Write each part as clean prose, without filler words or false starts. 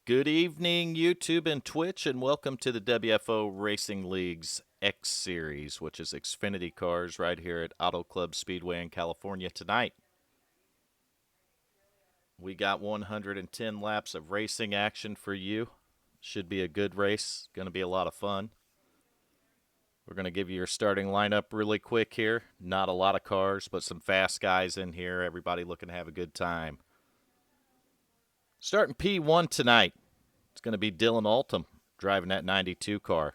Good evening, YouTube and Twitch, and welcome to the WFO Racing League's X Series, which is Xfinity cars right here at Auto Club Speedway in California tonight. We got 110 laps of racing action for you. Should be a good race. Going to be a lot of fun. We're going to give you your starting lineup really quick here. Not a lot of cars, but some fast guys in here. Everybody looking to have a good time. Starting P1 tonight. It's going to be Dylan Altum driving that 92 car.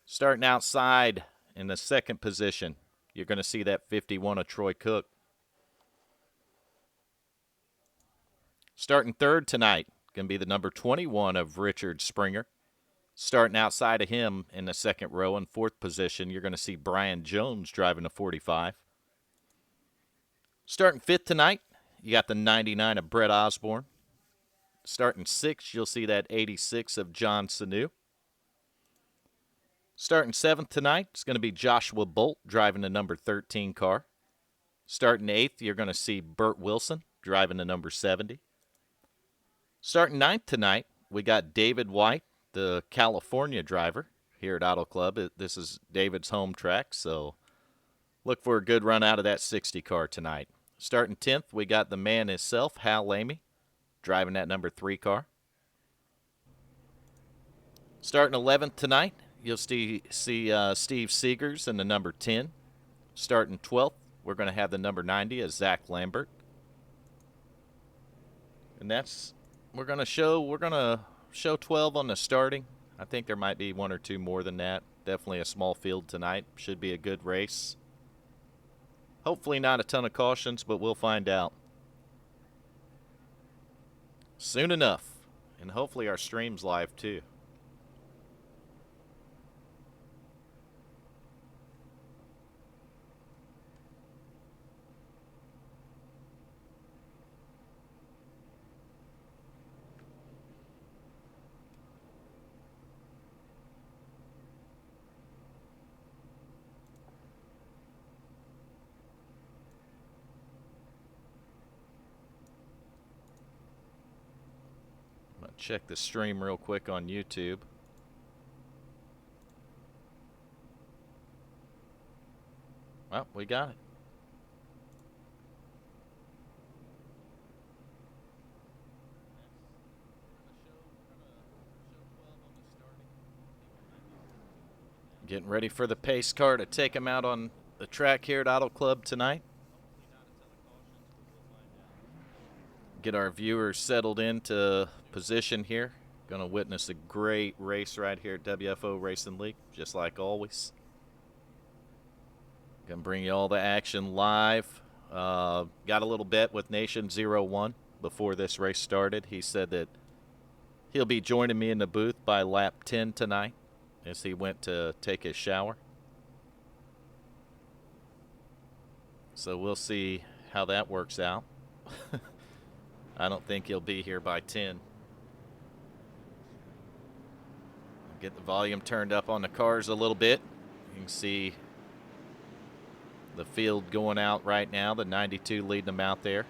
Starting outside in the second position, you're going to see that 51 of Troy Cook. Starting third tonight, going to be the number 21 of Richard Springer. Starting outside of him in the second row in fourth position, you're going to see Brian Jones driving a 45. Starting fifth tonight, you got the 99 of Brett Osborne. Starting sixth, you'll see that 86 of John Sanu. Starting seventh tonight, it's going to be Joshua Bolt driving the number 13 car. Starting eighth, you're going to see Burt Wilson driving the number 70. Starting ninth tonight, we got David White, the California driver here at Auto Club. This is David's home track, so look for a good run out of that 60 car tonight. Starting 10th, we got the man himself, Hal Lamy, driving that number 3 car. Starting 11th tonight, you'll see Steve Seegers in the number 10. Starting 12th, we're going to have the number 90 as Zach Lambert. And we're going to show 12 on the starting. I think there might be one or two more than that. Definitely a small field tonight. Should be a good race. Hopefully not a ton of cautions, but we'll find out soon enough. And hopefully our stream's live too. Check the stream real quick on YouTube. Well, we got it. Getting ready for the pace car to take him out on the track here at Auto Club tonight. Get our viewers settled into position here. Going to witness a great race right here at WFO Racing League, just like always. Going to bring you all the action live. Got a little bet with Nation 01 before this race started. He said that he'll be joining me in the booth by lap 10 tonight as he went to take his shower. So we'll see how that works out. I don't think he'll be here by 10. Get the volume turned up on the cars a little bit. You can see the field going out right now, the 92 leading them out there.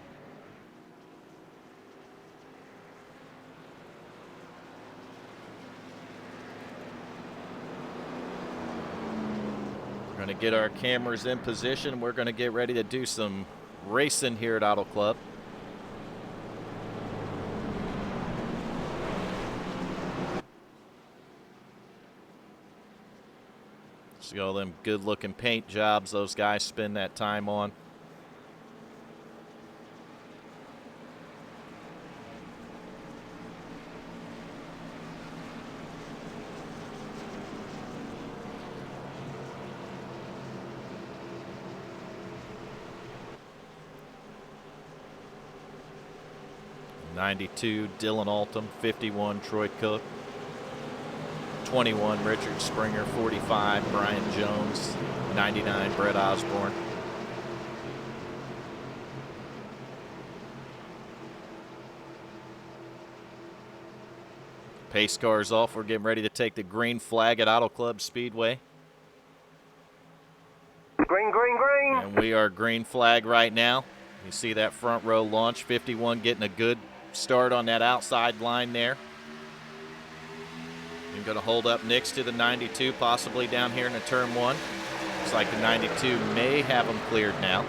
We're going to get our cameras in position. We're going to get ready to do some racing here at Auto Club. See all them good-looking paint jobs those guys spend that time on. '92 Dylan Altum, 51 Troy Cook. 21 Richard Springer, 45 Brian Jones, 99 Brett Osborne. Pace cars off. We're getting ready to take the green flag at Auto Club Speedway. Green, green, green. And we are green flag right now. You see that front row launch. 51 getting a good start on that outside line there. You're going to hold up next to the 92, possibly down here in the turn one. Looks like the 92 may have them cleared now.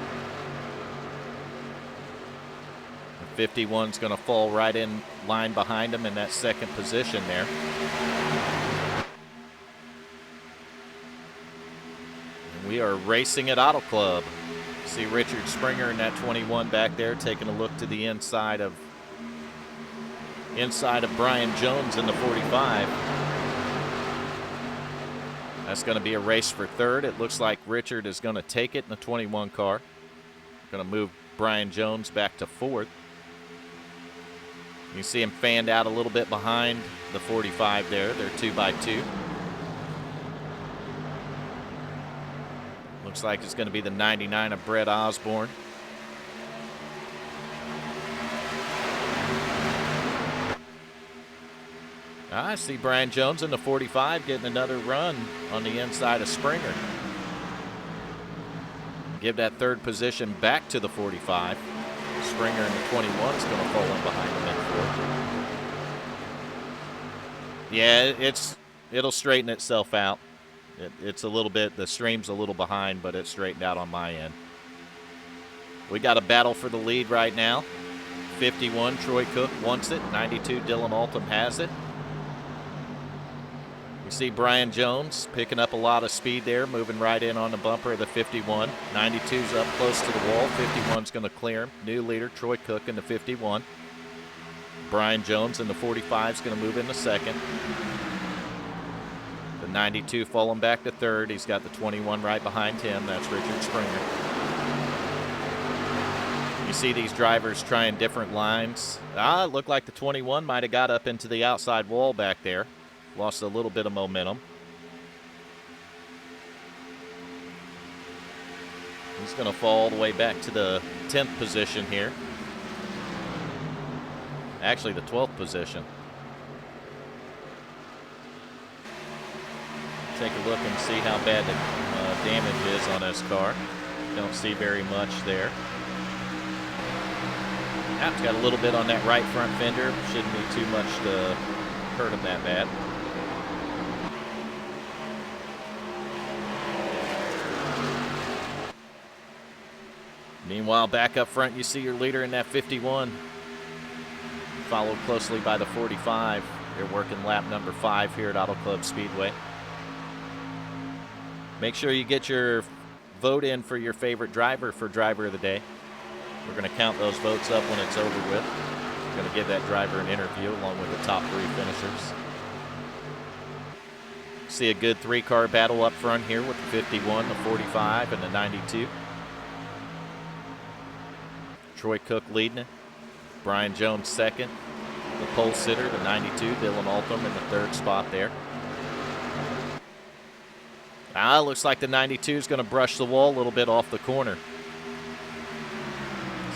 The 51's going to fall right in line behind him in that second position there. And we are racing at Auto Club. See Richard Springer in that 21 back there taking a look to the inside of Brian Jones in the 45. That's going to be a race for third. It looks like Richard is going to take it in the 21 car. Going to move Brian Jones back to fourth. You see him fanned out a little bit behind the 45 there. They're 2x2. Looks like it's going to be the 99 of Brett Osborne. I see Brian Jones in the 45 getting another run on the inside of Springer. Give that third position back to the 45. Springer in the 21 is going to fall in behind him in fourth. Yeah, it'll straighten itself out. It's a little bit, the stream's a little behind, but it's straightened out on my end. We got a battle for the lead right now. 51, Troy Cook wants it. 92, Dylan Altum has it. You see Brian Jones picking up a lot of speed there, moving right in on the bumper of the 51. 92's up close to the wall. 51's going to clear him. New leader, Troy Cook in the 51. Brian Jones in the 45 is going to move into second. The 92 falling back to third. He's got the 21 right behind him. That's Richard Springer. You see these drivers trying different lines. It looked like the 21 might have got up into the outside wall back there. Lost a little bit of momentum. He's going to fall all the way back to the 10th position here. Actually, the 12th position. Take a look and see how bad the damage is on this car. Don't see very much there. It's got a little bit on that right front fender. Shouldn't be too much to hurt him that bad. Meanwhile, back up front, you see your leader in that 51. Followed closely by the 45. They're working lap number 5 here at Auto Club Speedway. Make sure you get your vote in for your favorite driver for Driver of the Day. We're going to count those votes up when it's over with. We're going to give that driver an interview along with the top 3 finishers. See a good 3-car battle up front here with the 51, the 45, and the 92. Troy Cook leading it. Brian Jones second. The pole sitter, the 92, Dylan Altum in the 3rd spot there. Looks like the 92 is going to brush the wall a little bit off the corner.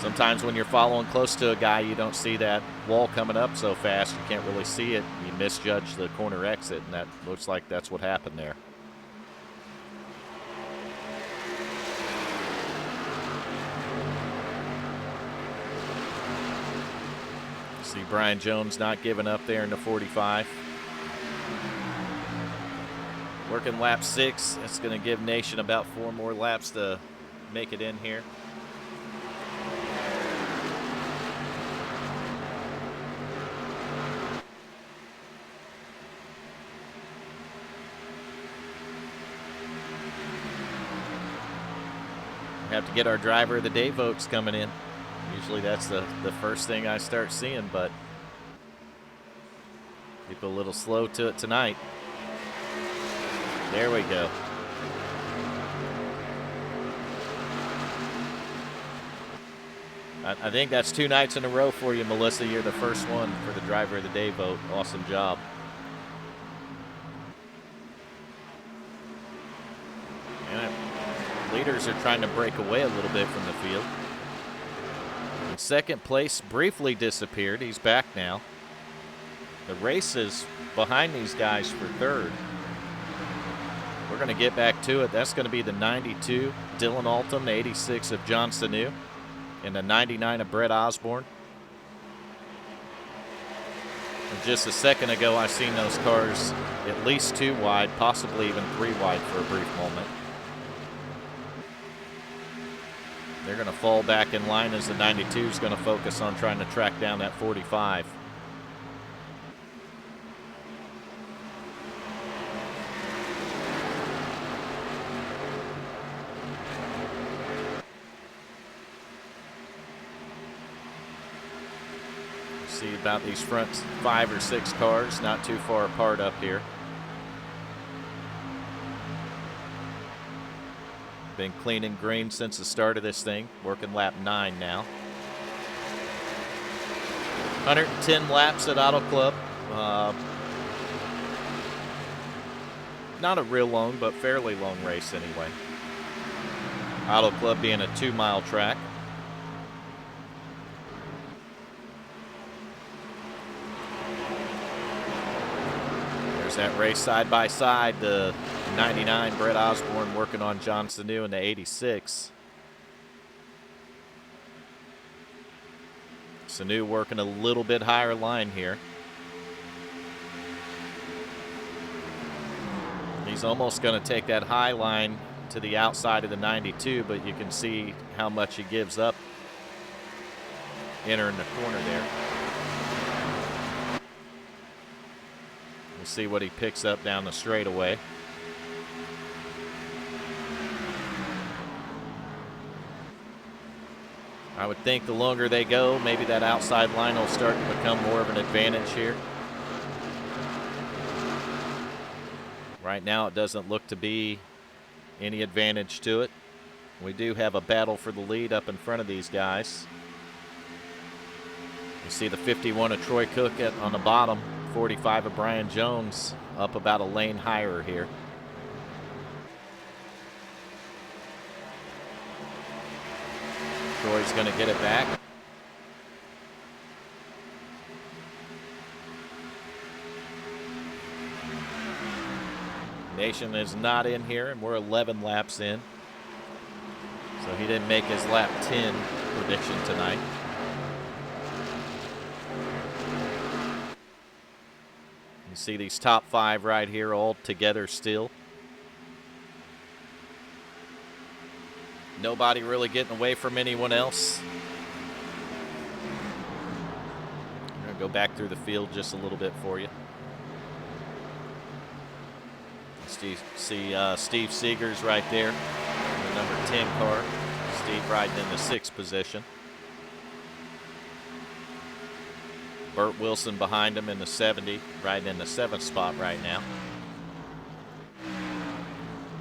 Sometimes when you're following close to a guy, you don't see that wall coming up so fast. You can't really see it. You misjudge the corner exit, and that looks like that's what happened there. See Brian Jones not giving up there in the 45. Working lap 6. It's going to give Nation about 4 more laps to make it in here. We have to get our Driver of the Day votes coming in. Usually that's the first thing I start seeing, but people a little slow to it tonight. There we go. I think that's 2 nights in a row for you, Melissa. You're the first one for the Driver of the Day vote. Awesome job. And leaders are trying to break away a little bit from the field. In second place briefly disappeared. He's back now. The race is behind these guys for third. We're going to get back to it. That's going to be the 92, Dylan Altum, the 86 of John Sanu, and the 99 of Brett Osborne. Just a second ago, I seen those cars at least 2 wide, possibly even 3 wide for a brief moment. They're going to fall back in line as the 92 is going to focus on trying to track down that 45. See about these front 5 or 6 cars, not too far apart up here. Been cleaning green since the start of this thing, working lap 9 now. 110 laps at Auto Club. Not a real long, but fairly long race anyway. Auto Club being a 2-mile track. That race side by side, the 99 Brett Osborne working on John Sanu in the 86. Sanu working a little bit higher line here. He's almost going to take that high line to the outside of the 92, but you can see how much he gives up entering the corner there. We'll see what he picks up down the straightaway. I would think the longer they go, maybe that outside line will start to become more of an advantage here. Right now it doesn't look to be any advantage to it. We do have a battle for the lead up in front of these guys. You see the 51 of Troy Cook on the bottom, 45 of Brian Jones up about a lane higher here. Troy's going to get it back. Nation is not in here, and we're 11 laps in. So he didn't make his lap 10 prediction tonight. You see these top 5 right here all together still. Nobody really getting away from anyone else. I'm going to go back through the field just a little bit for you. See Steve Seegers right there in the number 10 car. Steve riding in the 6th position. Burt Wilson behind him in the 70, riding in the 7th spot right now.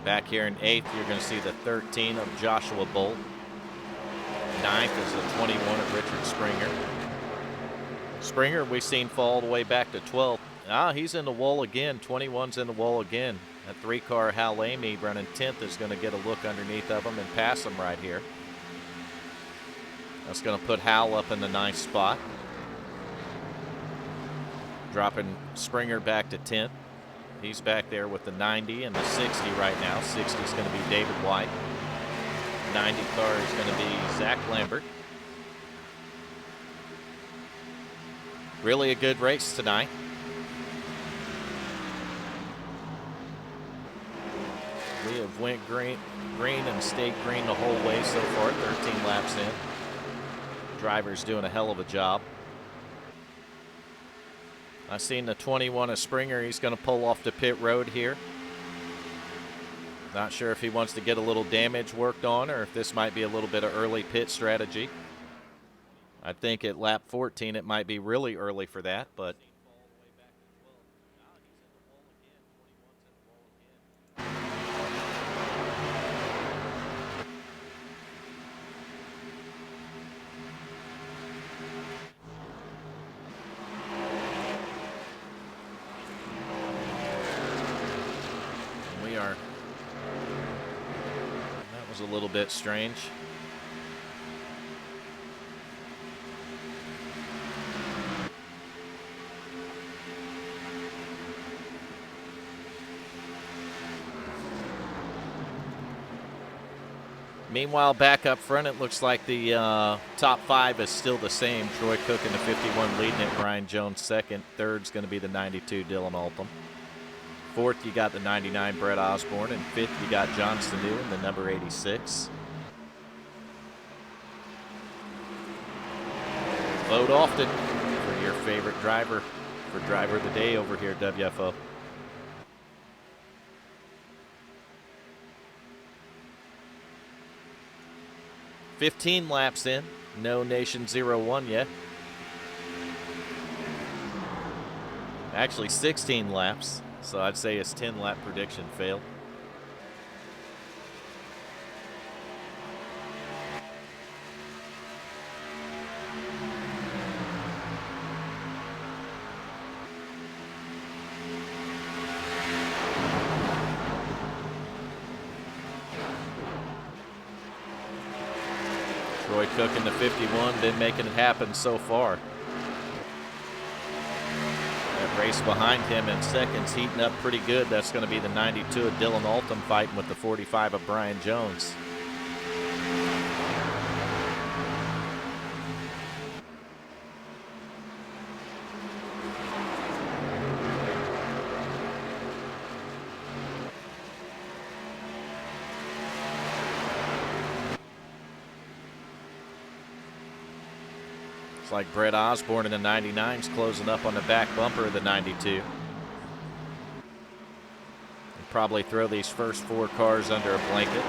Back here in 8th, you're going to see the 13 of Joshua Bolt. 9th is the 21 of Richard Springer. Springer we've seen fall all the way back to 12th. He's in the wall again. 21's in the wall again. That 3-car Hal Amy running 10th is going to get a look underneath of him and pass him right here. That's going to put Hal up in the 9th spot. Dropping Springer back to 10th. He's back there with the 90 and the 60 right now. 60 is going to be David White. 90 car is going to be Zach Lambert. Really a good race tonight. We have went green and stayed green the whole way so far, 13 laps in. Driver's doing a hell of a job. I seen the 21 of Springer. He's going to pull off the pit road here. Not sure if he wants to get a little damage worked on or if this might be a little bit of early pit strategy. I think at lap 14 it might be really early for that, but that was a little bit strange. Meanwhile, back up front, it looks like the top 5 is still the same. Troy Cook in the 51 leading it, Brian Jones second. Third's going to be the 92, Dylan Altum. Fourth, you got the 99, Brett Osborne. And fifth, you got John Sanu in the number 86. Vote often for your favorite driver for driver of the day over here at WFO. "15 laps in, no Nation 01 yet. Actually 16 laps, so I'd say his 10-lap prediction failed. Troy Cook in the 51, been making it happen so far. That race behind him in seconds, heating up pretty good. That's going to be the 92 of Dylan Altum fighting with the 45 of Brian Jones. It's like Brett Osborne in the 99's closing up on the back bumper of the 92. He'll probably throw these first 4 cars under a blanket.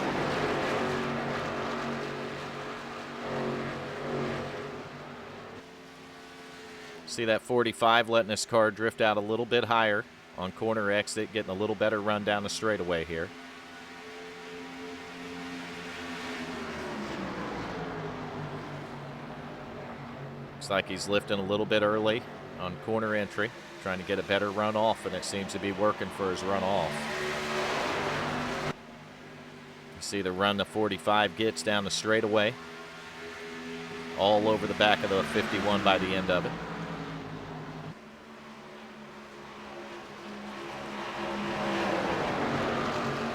See that 45 letting his car drift out a little bit higher on corner exit, getting a little better run down the straightaway here. Looks like he's lifting a little bit early on corner entry, trying to get a better run off, and it seems to be working for his run off. You see the run the 45 gets down the straightaway, all over the back of the 51 by the end of it.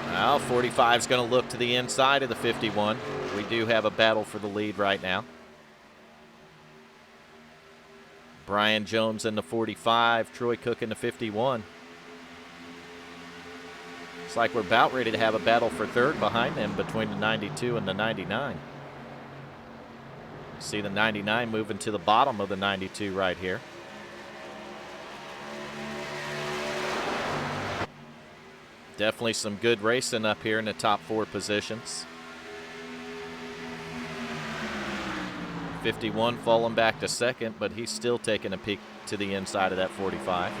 Now 45 is going to look to the inside of the 51. We do have a battle for the lead right now. Brian Jones in the 45, Troy Cook in the 51. It's like we're about ready to have a battle for third behind them between the 92 and the 99. See the 99 moving to the bottom of the 92 right here. Definitely some good racing up here in the top 4 positions. 51 falling back to second, but he's still taking a peek to the inside of that 45.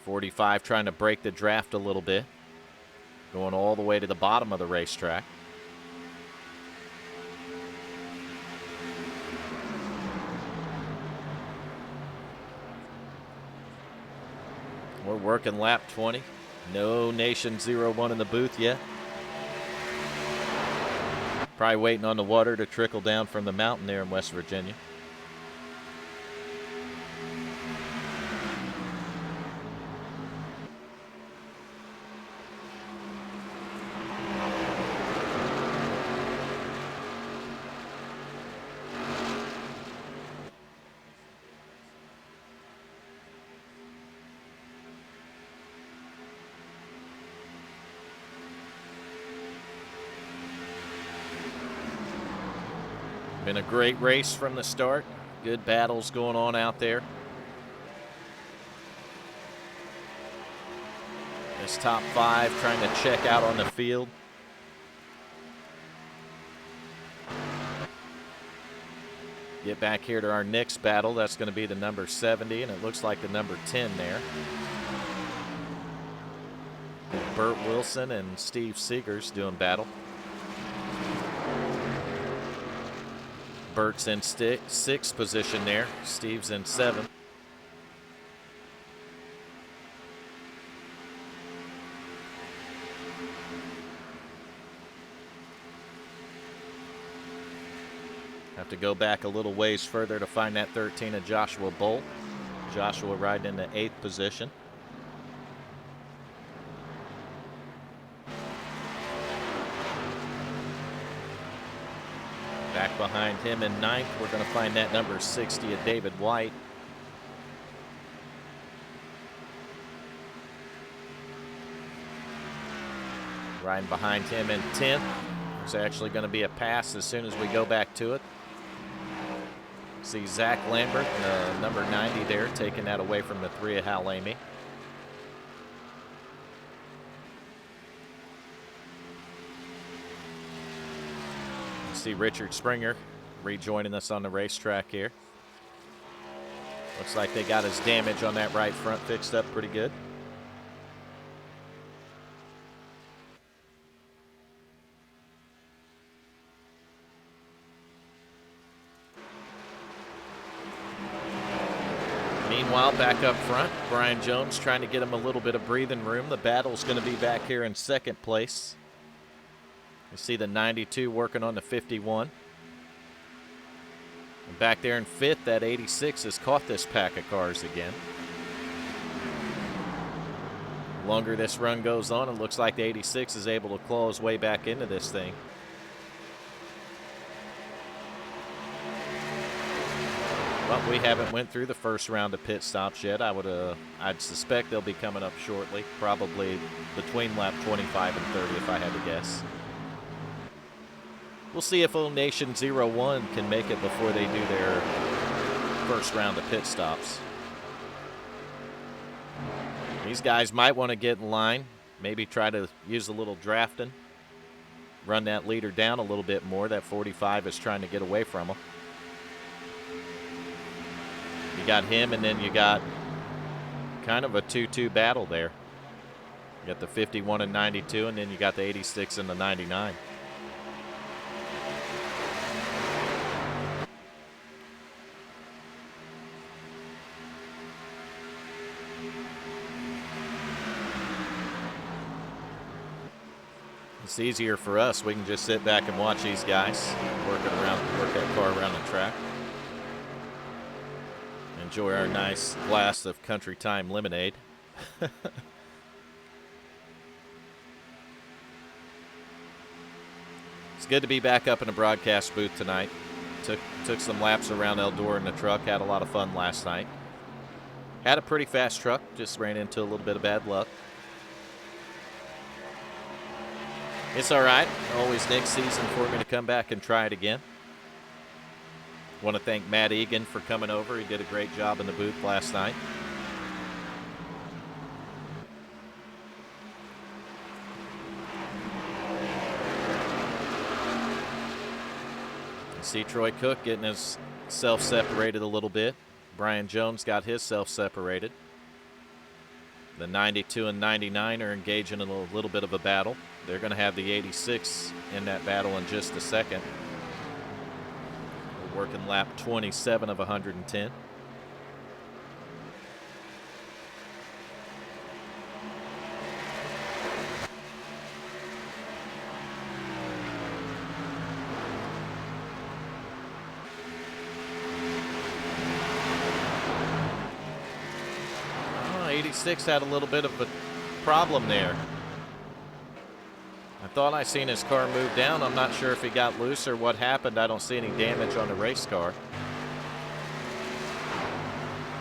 .45 trying to break the draft a little bit, going all the way to the bottom of the racetrack. We're working lap 20. No Nation 01 in the booth yet. Probably waiting on the water to trickle down from the mountain there in West Virginia. Been a great race from the start. Good battles going on out there. This top 5 trying to check out on the field. Get back here to our next battle. That's going to be the number 70, and it looks like the number 10 there. Burt Wilson and Steve Seegers doing battle. Burt's in 6th position there. Steve's in 7th. Have to go back a little ways further to find that 13 of Joshua Bolt. Joshua riding in the 8th position. Back behind him in 9th, we're going to find that number 60 of David White. Riding behind him in 10th. There's actually going to be a pass as soon as we go back to it. See Zach Lambert, number 90 there, taking that away from the 3 of Hal Amy. See Richard Springer rejoining us on the racetrack here. Looks like they got his damage on that right front fixed up pretty good. Meanwhile, back up front, Brian Jones trying to get him a little bit of breathing room. The battle's going to be back here in 2nd place. You see the 92 working on the 51. And back there in 5th, that 86 has caught this pack of cars again. The longer this run goes on, it looks like the 86 is able to claw his way back into this thing. But we haven't went through the first round of pit stops yet. I'd suspect they'll be coming up shortly, probably between lap 25 and 30 if I had to guess. We'll see if Old Nation 01 can make it before they do their first round of pit stops. These guys might want to get in line, maybe try to use a little drafting, run that leader down a little bit more. That 45 is trying to get away from them. You got him, and then you got kind of a 2-2 battle there. You got the 51 and 92, and then you got the 86 and the 99. It's easier for us. We can just sit back and watch these guys work that car around the track. Enjoy our nice glass of Country Time lemonade. It's good to be back up in the broadcast booth tonight. Took some laps around Eldora in the truck. Had a lot of fun last night. Had a pretty fast truck. Just ran into a little bit of bad luck. It's all right. Always next season for me to come back and try it again. Want to thank Matt Egan for coming over. He did a great job in the booth last night. See Troy Cook getting himself separated a little bit. Brian Jones got his self separated. The 92 and 99 are engaging in a little bit of a battle. They're going to have the 86 in that battle in just a second. We're working lap 27 of 110. Oh, 86 had a little bit of a problem there. I thought I seen his car move down. I'm not sure if he got loose or what happened. I don't see any damage on the race car.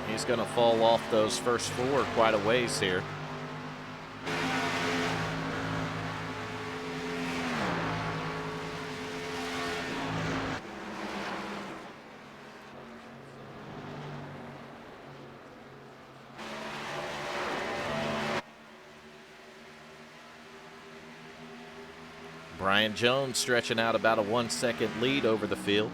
He's going to fall off those first four quite a ways here. Brian Jones stretching out about a 1 second lead over the field.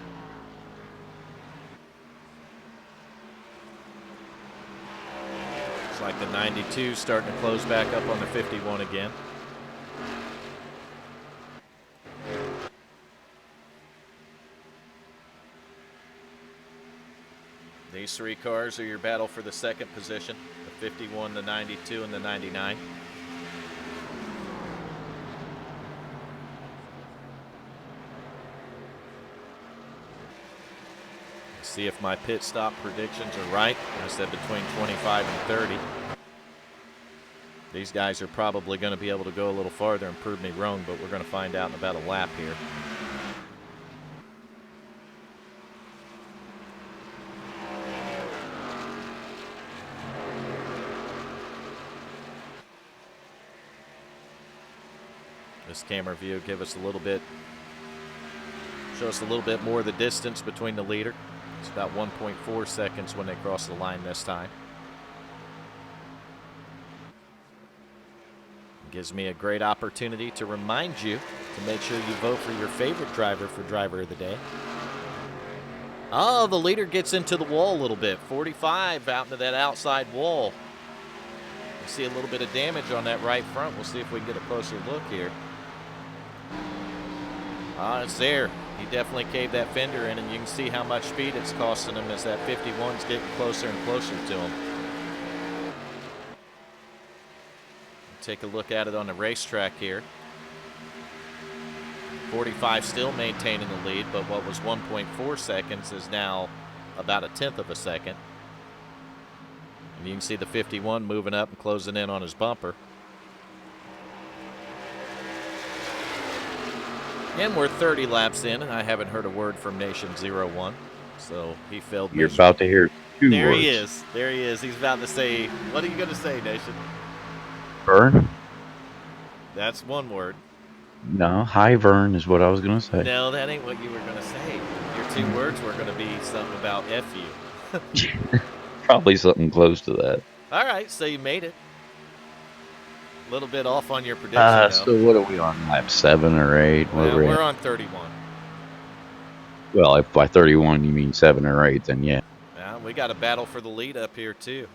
Looks like the 92 starting to close back up on the 51 again. These three cars are your battle for the second position, the 51, the 92, and the 99. See if my pit stop predictions are right. I said between 25 and 30. These guys are probably going to be able to go a little farther and prove me wrong, but we're going to find out in about a lap here. This camera view give us a little bit, show us a little bit more of the distance between the leader. It's about 1.4 seconds when they cross the line this time. It gives me a great opportunity to remind you to make sure you vote for your favorite driver for driver of the day. Oh, the leader gets into the wall a little bit. 45 out into that outside wall. You see a little bit of damage on that right front. We'll see if we can get a closer look here. It's there. He definitely caved that fender in, and you can see how much speed it's costing him as that 51's getting closer and closer to him. Take a look at it on the racetrack here. 45 still maintaining the lead, but what was 1.4 seconds is now about a tenth of a second. And you can see the 51 moving up and closing in on his bumper. And we're 30 laps in, and I haven't heard a word from Nation 01. So he failed. You're about to hear two there words. He is. There he is. He's about to say, what are you going to say, Nation? Vern? That's one word. No, hi, Vern is what I was going to say. No, that ain't what you were going to say. Your two words were going to be something about F you. Probably something close to that. All right, so you made it. A little bit off on your prediction, So what are we on, lap 7 or 8? Well, we're on 31. Well, if by 31 you mean 7 or 8, then yeah. Yeah, we got a battle for the lead up here, too.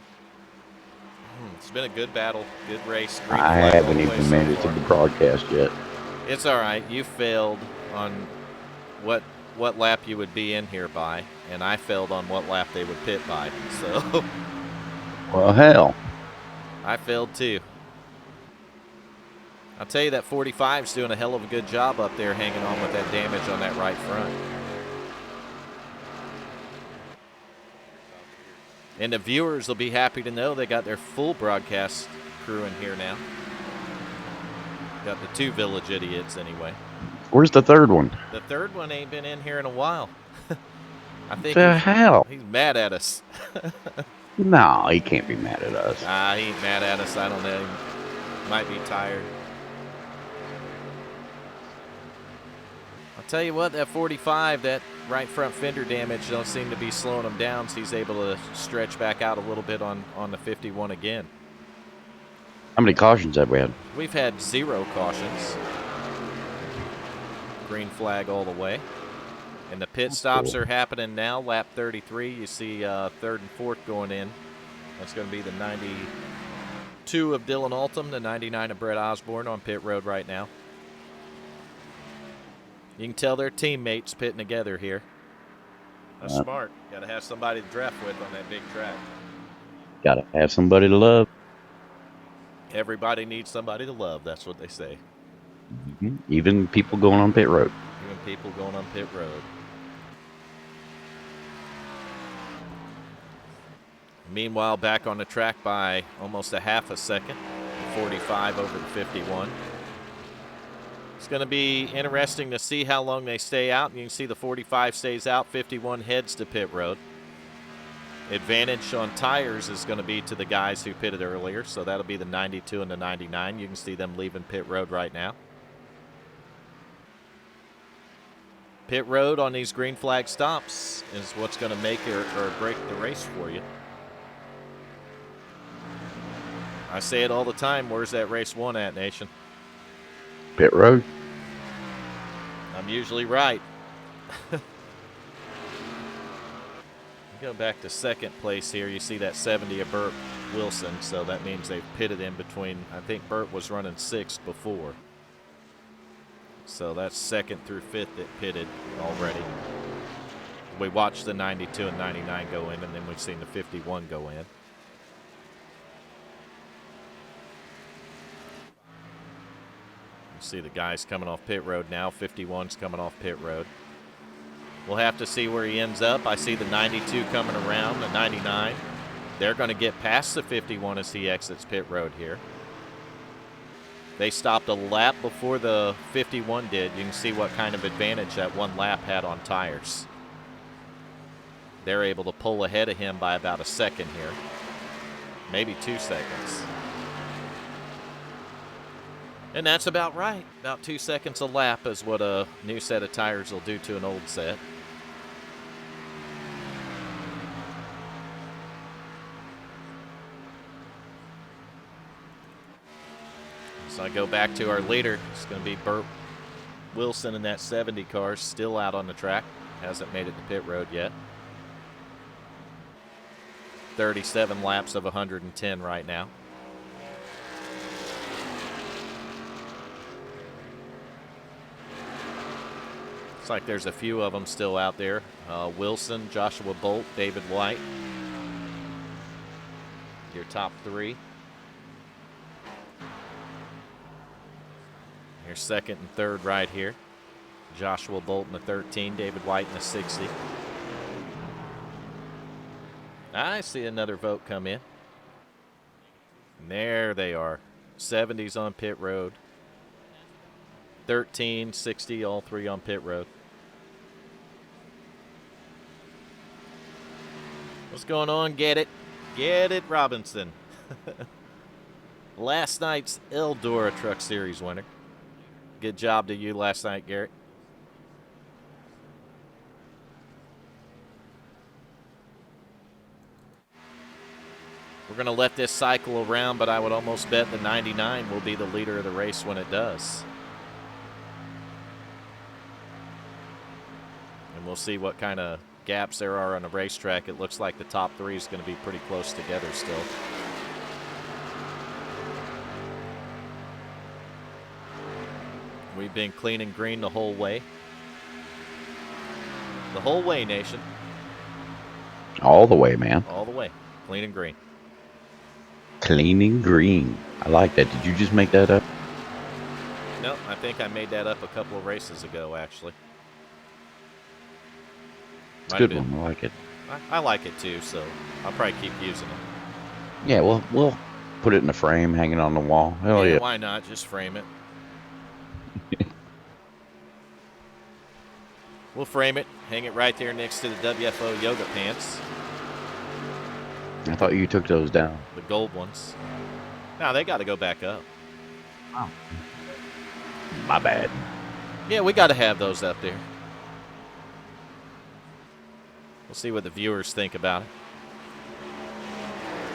It's been a good battle, good race. I haven't even made it to the broadcast yet. It's all right. You failed on what lap you would be in here by, and I failed on what lap they would pit by. So, well, hell, I failed too. I'll tell you that 45's doing a hell of a good job up there hanging on with that damage on that right front. And the viewers will be happy to know they got their full broadcast crew in here now. Got the two village idiots anyway. Where's the third one? The third one ain't been in here in a while. I think he's mad at us. No, he can't be mad at us. He ain't mad at us. I don't know. He might be tired. I'll tell you what, that 45, that right front fender damage don't seem to be slowing him down, so he's able to stretch back out a little bit on the 51 again. How many cautions have we had? We've had 0 cautions. Green flag all the way. And the pit stops are happening now. Lap 33, you see third and fourth going in. That's going to be the 92 of Dylan Altum, the 99 of Brett Osborne on pit road right now. You can tell they're teammates pitting together here. That's smart. Got to have somebody to draft with on that big track. Got to have somebody to love. Everybody needs somebody to love. That's what they say. Mm-hmm. Even people going on pit road. Even people going on pit road. Meanwhile, back on the track by almost a half a second. 45 over the 51. It's going to be interesting to see how long they stay out. You can see the 45 stays out, 51 heads to pit road. Advantage on tires is going to be to the guys who pitted earlier, so that'll be the 92 and the 99. You can see them leaving pit road right now. Pit road on these green flag stops is what's going to make or break the race for you. I say it all the time. Where's that race won at, Nation? Pit road. I'm usually right. Go back to second place here. You see that 70 of Burt Wilson, so that means they've pitted in between. I think Burt was running 6th before. So that's 2nd through 5th that pitted already. We watched the 92 and 99 go in, and then we've seen the 51 go in. You see the guys coming off pit road now. 51's coming off pit road. We'll have to see where he ends up. I see the 92 coming around, the 99. They're going to get past the 51 as he exits pit road here. They stopped a lap before the 51 did. You can see what kind of advantage that one lap had on tires. They're able to pull ahead of him by about a second here. Maybe 2 seconds. And that's about right. About 2 seconds a lap is what a new set of tires will do to an old set. So I go back to our leader. It's going to be Burt Wilson in that 70 car, still out on the track. Hasn't made it to pit road yet. 37 laps of 110 right now. Looks like there's a few of them still out there. Wilson, Joshua Bolt, David White. Your top 3. Your second and third right here. Joshua Bolt in the 13, David White in the 60. I see another vote come in. And there they are. 70s on pit road. 13, 60, all 3 on pit road. What's going on? Get it. Get it, Robinson. Last night's Eldora Truck Series winner. Good job to you last night, Garrett. We're going to let this cycle around, but I would almost bet the 99 will be the leader of the race when it does. And we'll see what kind of gaps there are on the racetrack. It looks like the top 3 is going to be pretty close together still. We've been clean and green the whole way. The whole way, nation. All the way, man. All the way. Clean and green. Clean and green. I like that. Did you just make that up? No, I think I made that up a couple of races ago, actually. It's a good one. I like it. I like it too, so I'll probably keep using it. Yeah, well, we'll put it in a frame, hang it on the wall. Hell yeah. Why not? Just frame it. We'll frame it, hang it right there next to the WFO yoga pants. I thought you took those down. The gold ones. No, they got to go back up. Oh. My bad. Yeah, we got to have those up there. We'll see what the viewers think about it.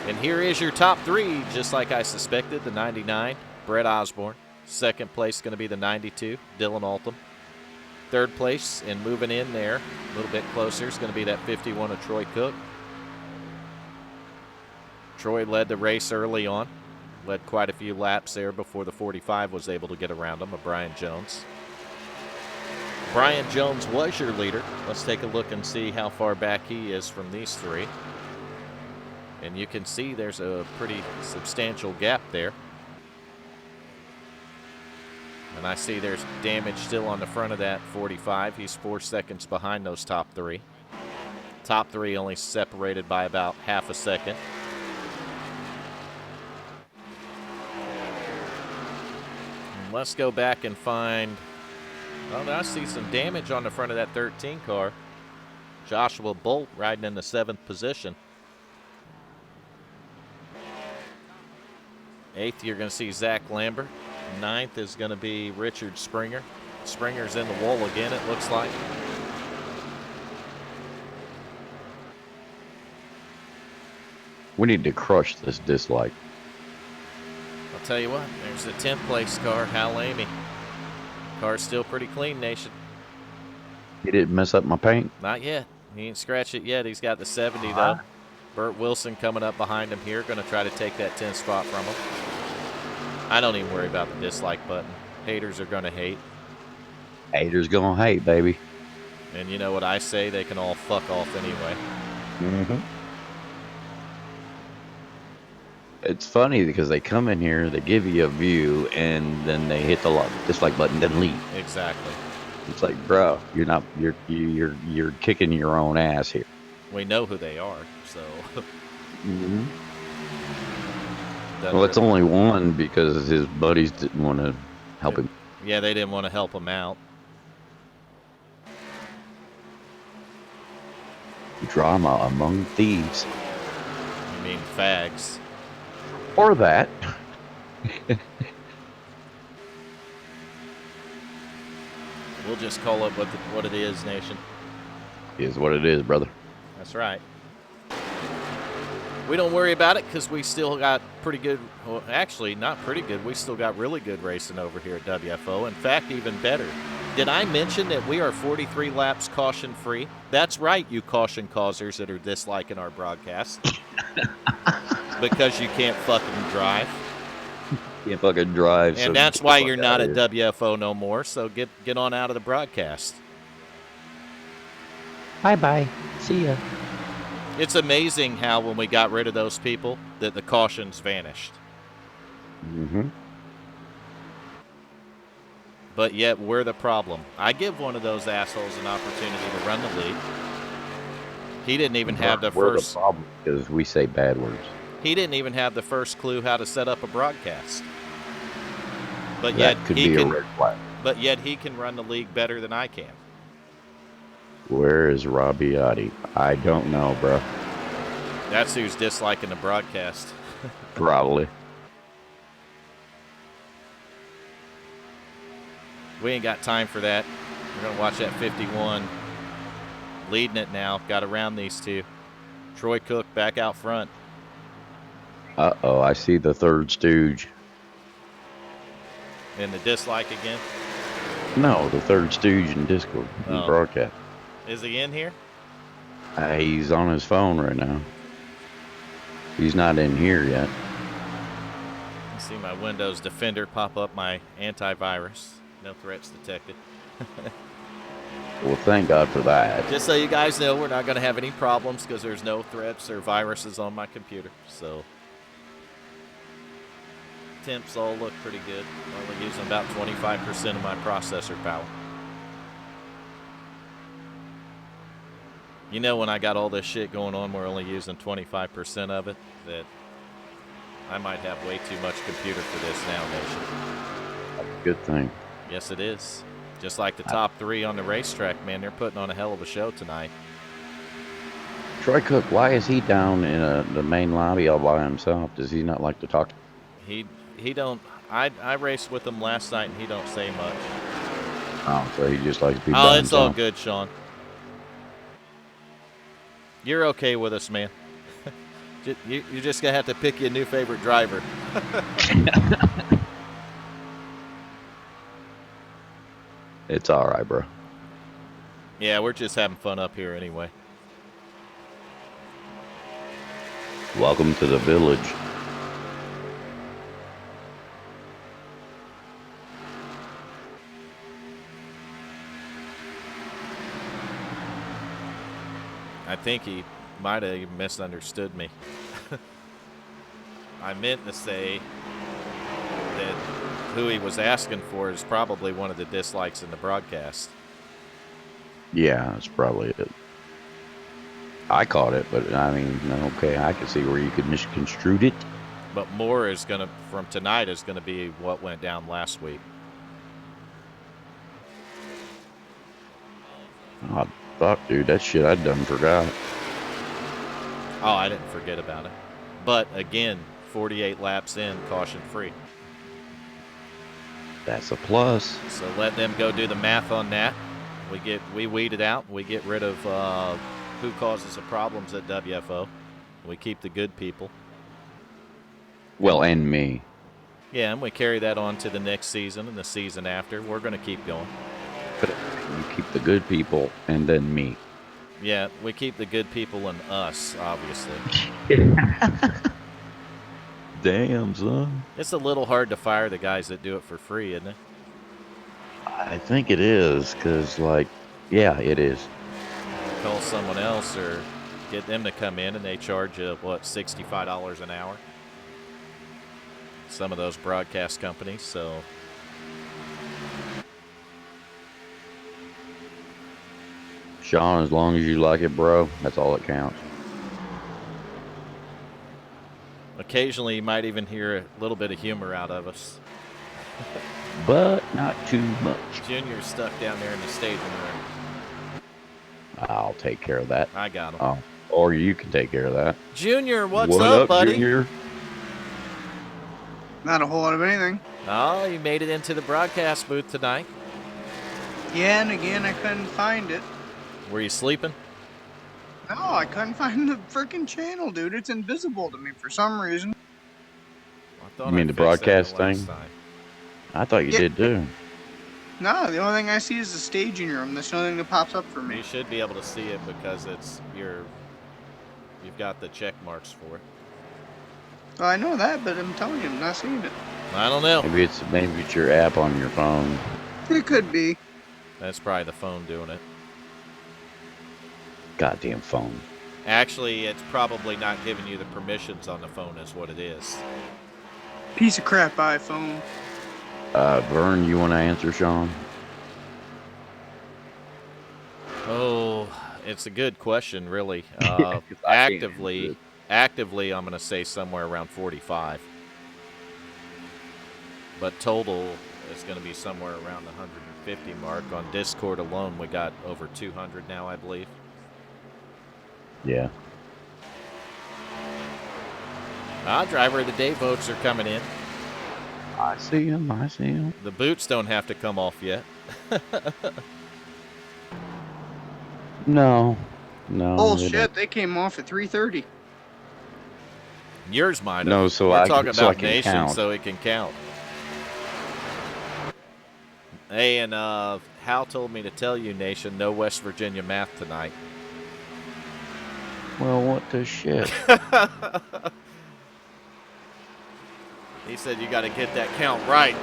And here is your top 3, just like I suspected. The 99, Brett Osborne. Second place going to be the 92, Dylan Altham. Third place, and moving in there a little bit closer, is going to be that 51 of Troy Cook. Troy led the race early on. Led quite a few laps there before the 45 was able to get around him, of Brian Jones. Brian Jones was your leader. Let's take a look and see how far back he is from these 3. And you can see there's a pretty substantial gap there. And I see there's damage still on the front of that 45. He's 4 seconds behind those top 3. Top 3 only separated by about half a second. And let's go back and find... Well, I see some damage on the front of that 13 car. Joshua Bolt riding in the 7th position. 8th, you're going to see Zach Lambert. 9th is going to be Richard Springer. Springer's in the wall again, it looks like. We need to crush this dislike. I'll tell you what, there's the 10th place car, Hal Amy. Car's still pretty clean, nation. He didn't mess up my paint? Not yet. He ain't scratched it yet. He's got the 70, though. Burt Wilson coming up behind him here, going to try to take that 10th spot from him. I don't even worry about the dislike button. Haters are going to hate. Haters going to hate, baby. And you know what I say? They can all fuck off anyway. Mm-hmm. It's funny because they come in here, they give you a view, and then they hit the dislike button and leave. Exactly. It's like, bro, you're kicking your own ass here. We know who they are, so Mm-hmm. doesn't Well, it's really. only one because his buddies didn't want to help him. Yeah, they didn't want to help him out. Drama among thieves, I mean, fags. or that. We'll just call it what it is, nation. Is what it is, brother. That's right. We don't worry about it because we still got pretty good. Well, actually, not pretty good. We still got really good racing over here at WFO. In fact, even better. Did I mention that we are 43 laps caution free? That's right, you caution causers that are disliking our broadcast. Because you can't fucking drive. Can't fucking drive. And So that's get the why fuck you're out not of at here. WFO no more. So get on out of the broadcast. Bye. See ya. It's amazing how when we got rid of those people that the cautions vanished. Mm-hmm. But yet we're the problem. I give one of those assholes an opportunity to run the league. He didn't even have the We're the first. problem because we say bad words. He didn't even have the first clue how to set up a broadcast. But That yet could he be can. a red flag. But yet he can run the league better than I can. Where is Robbie? I don't know, bro. That's who's disliking the broadcast. Probably. We ain't got time for that. We're going to watch that 51. Leading it now. Got around these two. Troy Cook back out front. Uh-oh, I see the third stooge. And the dislike again. No, the third stooge in Discord in broadcast. Is he in here? He's on his phone right now. He's not in here yet. I see my Windows Defender pop up my antivirus. No threats detected. Well, thank God for that. Just so you guys know, we're not going to have any problems because there's no threats or viruses on my computer. So temps all look pretty good. Only using about 25% of my processor power. You know, when I got all this shit going on, we're only using 25% of it, that I might have way too much computer for this now, nation. Good thing. Yes, it is. Just like the top three on the racetrack, man, they're putting on a hell of a show tonight. Troy Cook, why is he down in the main lobby all by himself? Does he not like to talk? He don't. I raced with him last night, and he don't say much. Oh, so he just likes to be by Oh, it's himself. all good, Sean. You're okay with us, man. You're just going to have to pick you a new favorite driver. It's all right, bro. Yeah, we're just having fun up here anyway. Welcome to the village. I think he might have misunderstood me. I meant to say that who he was asking for is probably one of the dislikes in the broadcast. Yeah, that's probably it. I caught it, but I mean, okay, I can see where you could misconstrued it. But more is going to, from tonight, is going to be what went down last week. Oh, fuck, dude, that shit I done forgot. Oh, I didn't forget about it. But again, 48 laps in, caution free. That's a plus. So let them go do the math on that. We weed it out. We get rid of who causes the problems at WFO. We keep the good people. Well, and me. Yeah, and we carry that on to the next season and the season after. We're going to keep going. But you keep the good people and then me. Yeah, we keep the good people and us, obviously. Damn, son. It's a little hard to fire the guys that do it for free, isn't it? I think it is, because, like, yeah, it is. Call someone else or get them to come in and they charge you, what, $65 an hour? Some of those broadcast companies, so Sean, as long as you like it, bro, that's all that counts. Occasionally, you might even hear a little bit of humor out of us. But not too much. Junior's stuck down there in the staging room. I'll take care of that. I got him. Oh, or you can take care of that. Junior, what's What up, up, buddy? Junior? Not a whole lot of anything. Oh, you made it into the broadcast booth tonight. Yeah, and again, I couldn't find it. Were you sleeping? No, I couldn't find the freaking channel, dude. It's invisible to me for some reason. I thought You mean I the fixed that broadcast the last thing? time. I thought you Yeah. did too. No, the only thing I see is the staging room. That's the only thing that pops up for me. You should be able to see it because you've got the check marks for it. Well, I know that, but I'm telling you, I'm not seeing it. I don't know. Maybe it's your app on your phone. It could be. That's probably the phone doing it. Goddamn phone. Actually, it's probably not giving you the permissions on the phone is what it is. Piece of crap iPhone. Vern, you want to answer, Sean? Oh, it's a good question, really. 'Cause I can't Actively, answer it. actively, I'm going to say somewhere around 45. But total is going to be somewhere around the 150 mark. On Discord alone, we got over 200 now, I believe. Yeah. Driver of the day votes are coming in. I see him. I see him. The boots don't have to come off yet. No. No. Bullshit, they came off at 3:30. Yours might have. No, so We're I talking so I about can nation, count. so it can count. Hey, and Hal told me to tell you, Nation, no West Virginia math tonight. Well, what the shit? He said you got to get that count right.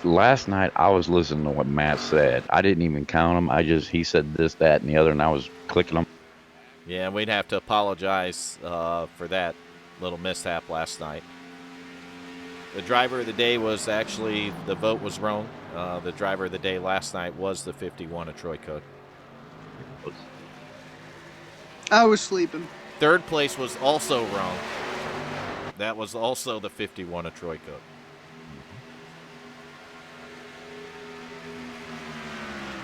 Last night I was listening to what Matt said. I didn't even count them. He said this, that, and the other, and I was clicking them. Yeah, we'd have to apologize for that little mishap last night. The driver of the day was actually, the vote was wrong. The driver of the day last night was the 51 of Troy Cook. I was sleeping. Third place was also wrong. That was also the 51 of Troy Cook.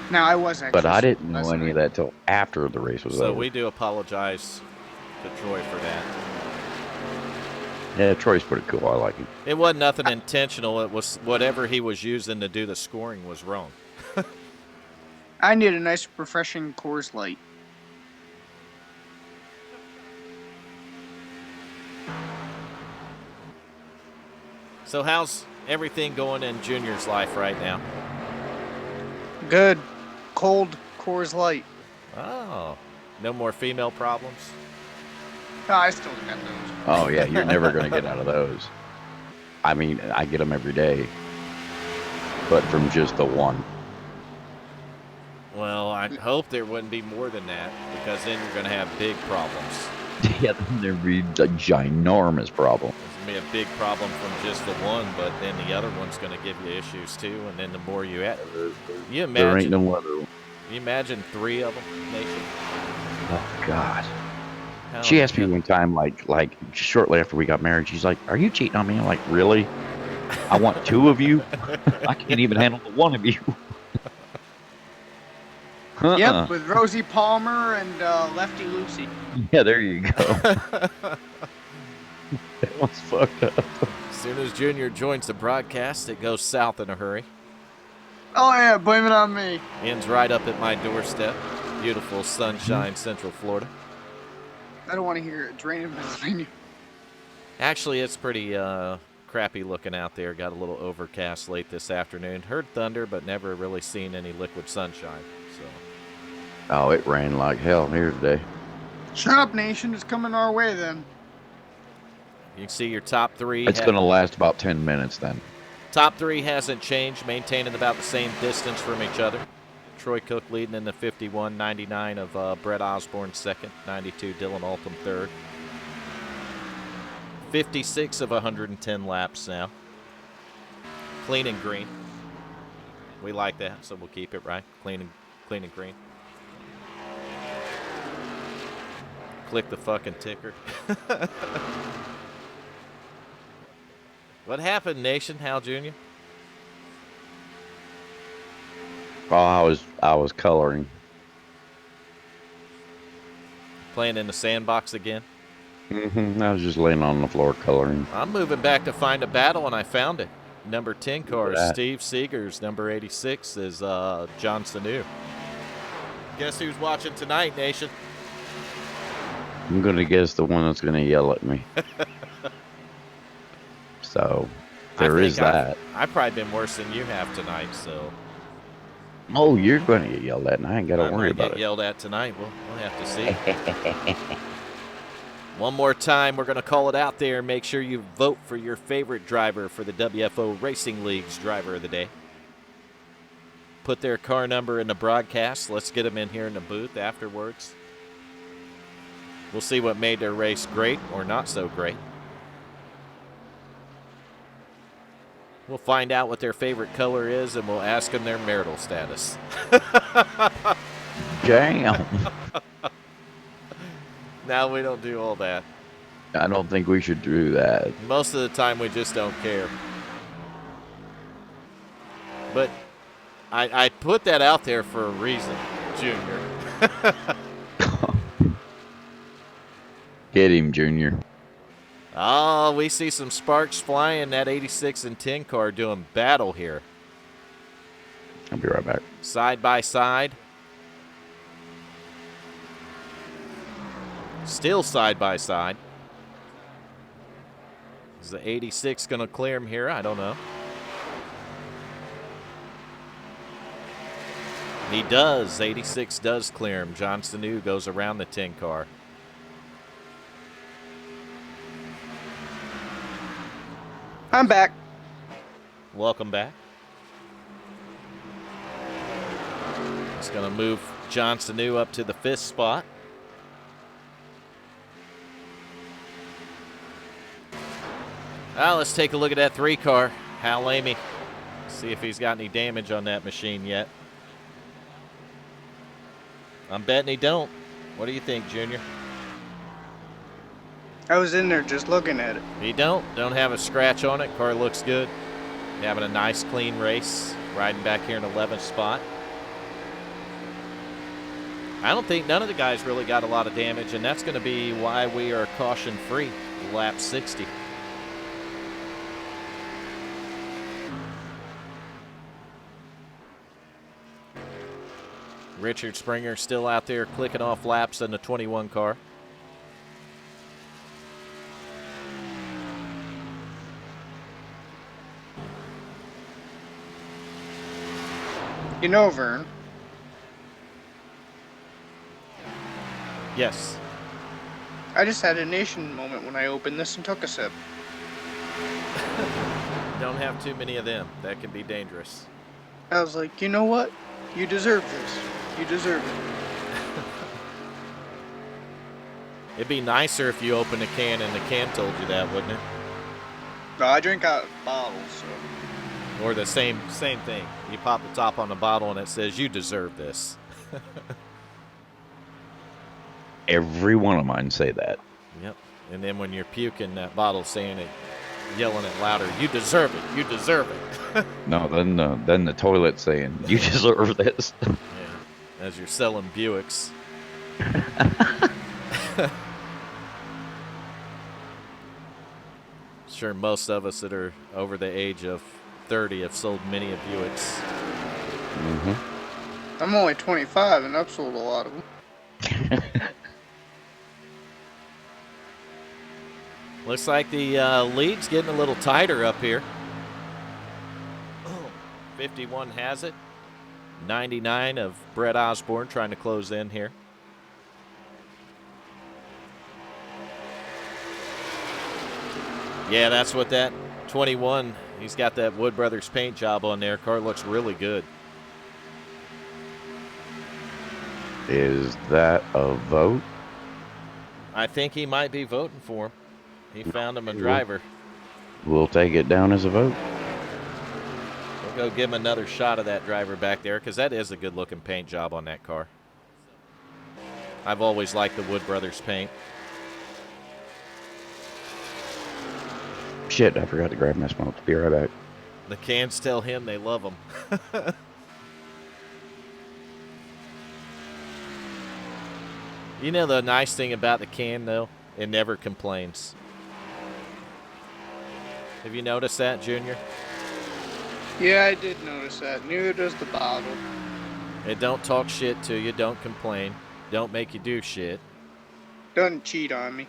Now, I was actually But I didn't sleeping know last any of night. that till after the race was So over. we do apologize to Troy for that. Yeah, Troy's pretty cool. I like him. It wasn't nothing intentional. It was whatever he was using to do the scoring was wrong. I need a nice, refreshing Coors Light. So how's everything going in Junior's life right now? Good. Cold Coors Light. Oh, no more female problems? Oh, I still got those. Oh yeah, you're never gonna get out of those. I mean, I get them every day, but from just the one. Well, I hope there wouldn't be more than that, because then you're going to have big problems. Yeah, there'd be a ginormous problem. There's going to be a big problem from just the one, but then the other one's going to give you issues too, and then the more you add, you There ain't imagine, no other. you imagine 3 of them, Nation? Oh God. How She asked me one time, like shortly after we got married, she's like, "Are you cheating on me?" I'm like, "Really? I want 2 of you. I can't even handle the 1 of you." Yep, with Rosie Palmer and Lefty Lucy. Yeah, there you go. That was fucked up. As soon as Junior joins the broadcast, it goes south in a hurry. Oh yeah, blame it on me. Ends right up at my doorstep. Beautiful sunshine, Central Florida. I don't want to hear it. Drain in Pennsylvania. Actually, it's pretty crappy looking out there. Got a little overcast late this afternoon. Heard thunder, but never really seen any liquid sunshine. So Oh, it rained like hell here today. Shut up, nation. It's coming our way then. you can see your top 3. It's gonna last about 10 minutes then. Top 3 hasn't changed, maintaining about the same distance from each other. Troy Cook leading in the 51.99 of Brett Osborne second, 92 Dylan Altum third. 56 of 110 laps now. Clean and green. We like that, so we'll keep it right. Clean Clean and green. Click the fucking ticker. What happened, Nation? Hal Jr.? Oh, I was coloring. Playing in the sandbox again? I was just laying on the floor coloring. I'm moving back to find a battle, and I found it. Number 10 car is that? Steve Seegers. Number 86 is John Sanu. Guess who's watching tonight, Nation? I'm going to guess the one that's going to yell at me. So, there is that. I've probably been worse than you have tonight, so. Oh, you're going to get yelled at, and I ain't got to worry about get it. Yelled at tonight. We'll have to see. One more time, we're going to call it out there. Make sure you vote for your favorite driver for the WFO Racing League's Driver of the Day. Put their car number in the broadcast. Let's get them in here in the booth afterwards. We'll see what made their race great or not so great. We'll find out what their favorite color is, and we'll ask them their marital status. Damn. No, we don't do all that. I don't think we should do that. Most of the time, we just don't care. But I put that out there for a reason, Junior. Get him, Junior. Oh, we see some sparks flying. That 86 and 10 car doing battle here. I'll be right back. Side by side. Still side by side. Is the 86 going to clear him here? I don't know. He does. 86 does clear him. John Sanu goes around the 10 car. I'm back. Welcome back. It's going to move John Sanu up to the 5th spot. Now let's take a look at that 3 car. Hal Lamy. See if he's got any damage on that machine yet. I'm betting he don't. What do you think, Junior? I was in there just looking at it. He don't have a scratch on it. Car looks good. Having a nice clean race. Riding back here in 11th spot. I don't think none of the guys really got a lot of damage, and that's going to be why we are caution free. Lap 60. Richard Springer still out there clicking off laps in the 21 car. You know, Vern, Yes. I just had a nation moment when I opened this and took a sip. Don't have too many of them. That can be dangerous. I was like, you know what? You deserve this. You deserve it. It'd be nicer if you opened a can and the can told you that, wouldn't it? No, I drink out of bottles, so. Or the same thing. You pop the top on the bottle and it says, you deserve this. Every one of mine say that. Yep. And then when you're puking, that bottle's saying it, yelling it louder, you deserve it, you deserve it. No, then the toilet saying, you deserve this. Yeah. As you're selling Buicks. Sure, most of us that are over the age of 30 have sold many of Buicks. Mm-hmm. I'm only 25 and I've sold a lot of them. Looks like the lead's getting a little tighter up here. 51 has it. 99 of Brett Osborne trying to close in here. Yeah, that's what that 21, he's got that Wood Brothers paint job on there. Car looks really good. Is that a vote? I think he might be voting for him. He found him a driver. We'll take it down as a vote. We'll Go give him another shot of that driver back there, because that is a good-looking paint job on that car. I've always liked the Wood Brothers paint. Shit, I forgot to grab my smoke. Be right back. The cans tell him they love him. You know the nice thing about the can, though? It never complains. Have you noticed that, Junior? Yeah, I did notice that. Neither does the bottle. It don't talk shit to you, don't complain, don't make you do shit. Doesn't cheat on me.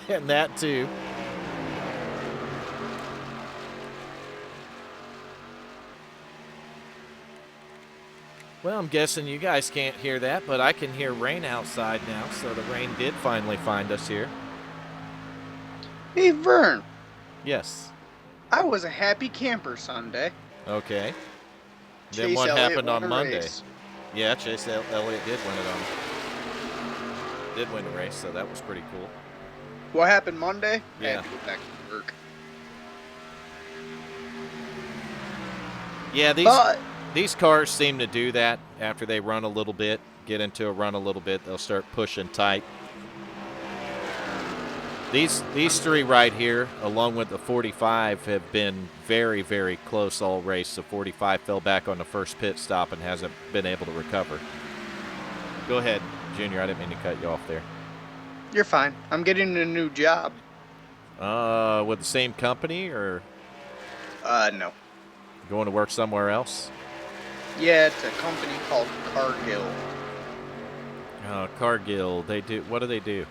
And that, too. Well, I'm guessing you guys can't hear that, but I can hear rain outside now, so the rain did finally find us here. Hey, Vern. Yes. I was a happy camper Sunday. Okay. Then Chase what Elliott happened won on a Monday? race. Yeah, Chase Elliott did win it on. Did win the race, so that was pretty cool. What happened Monday? I Yeah. had to go back to work. Yeah, But these cars seem to do that after they run a little bit, get into a run a little bit, they'll start pushing tight. These three right here, along with the 45, have been very, very close all race. The 45 fell back on the first pit stop and hasn't been able to recover. Go ahead, Junior. I didn't mean to cut you off there. you're fine. I'm getting a new job. With the same company or No. going to work somewhere else? Yeah, it's a company called Cargill. Cargill. They do. What do they do?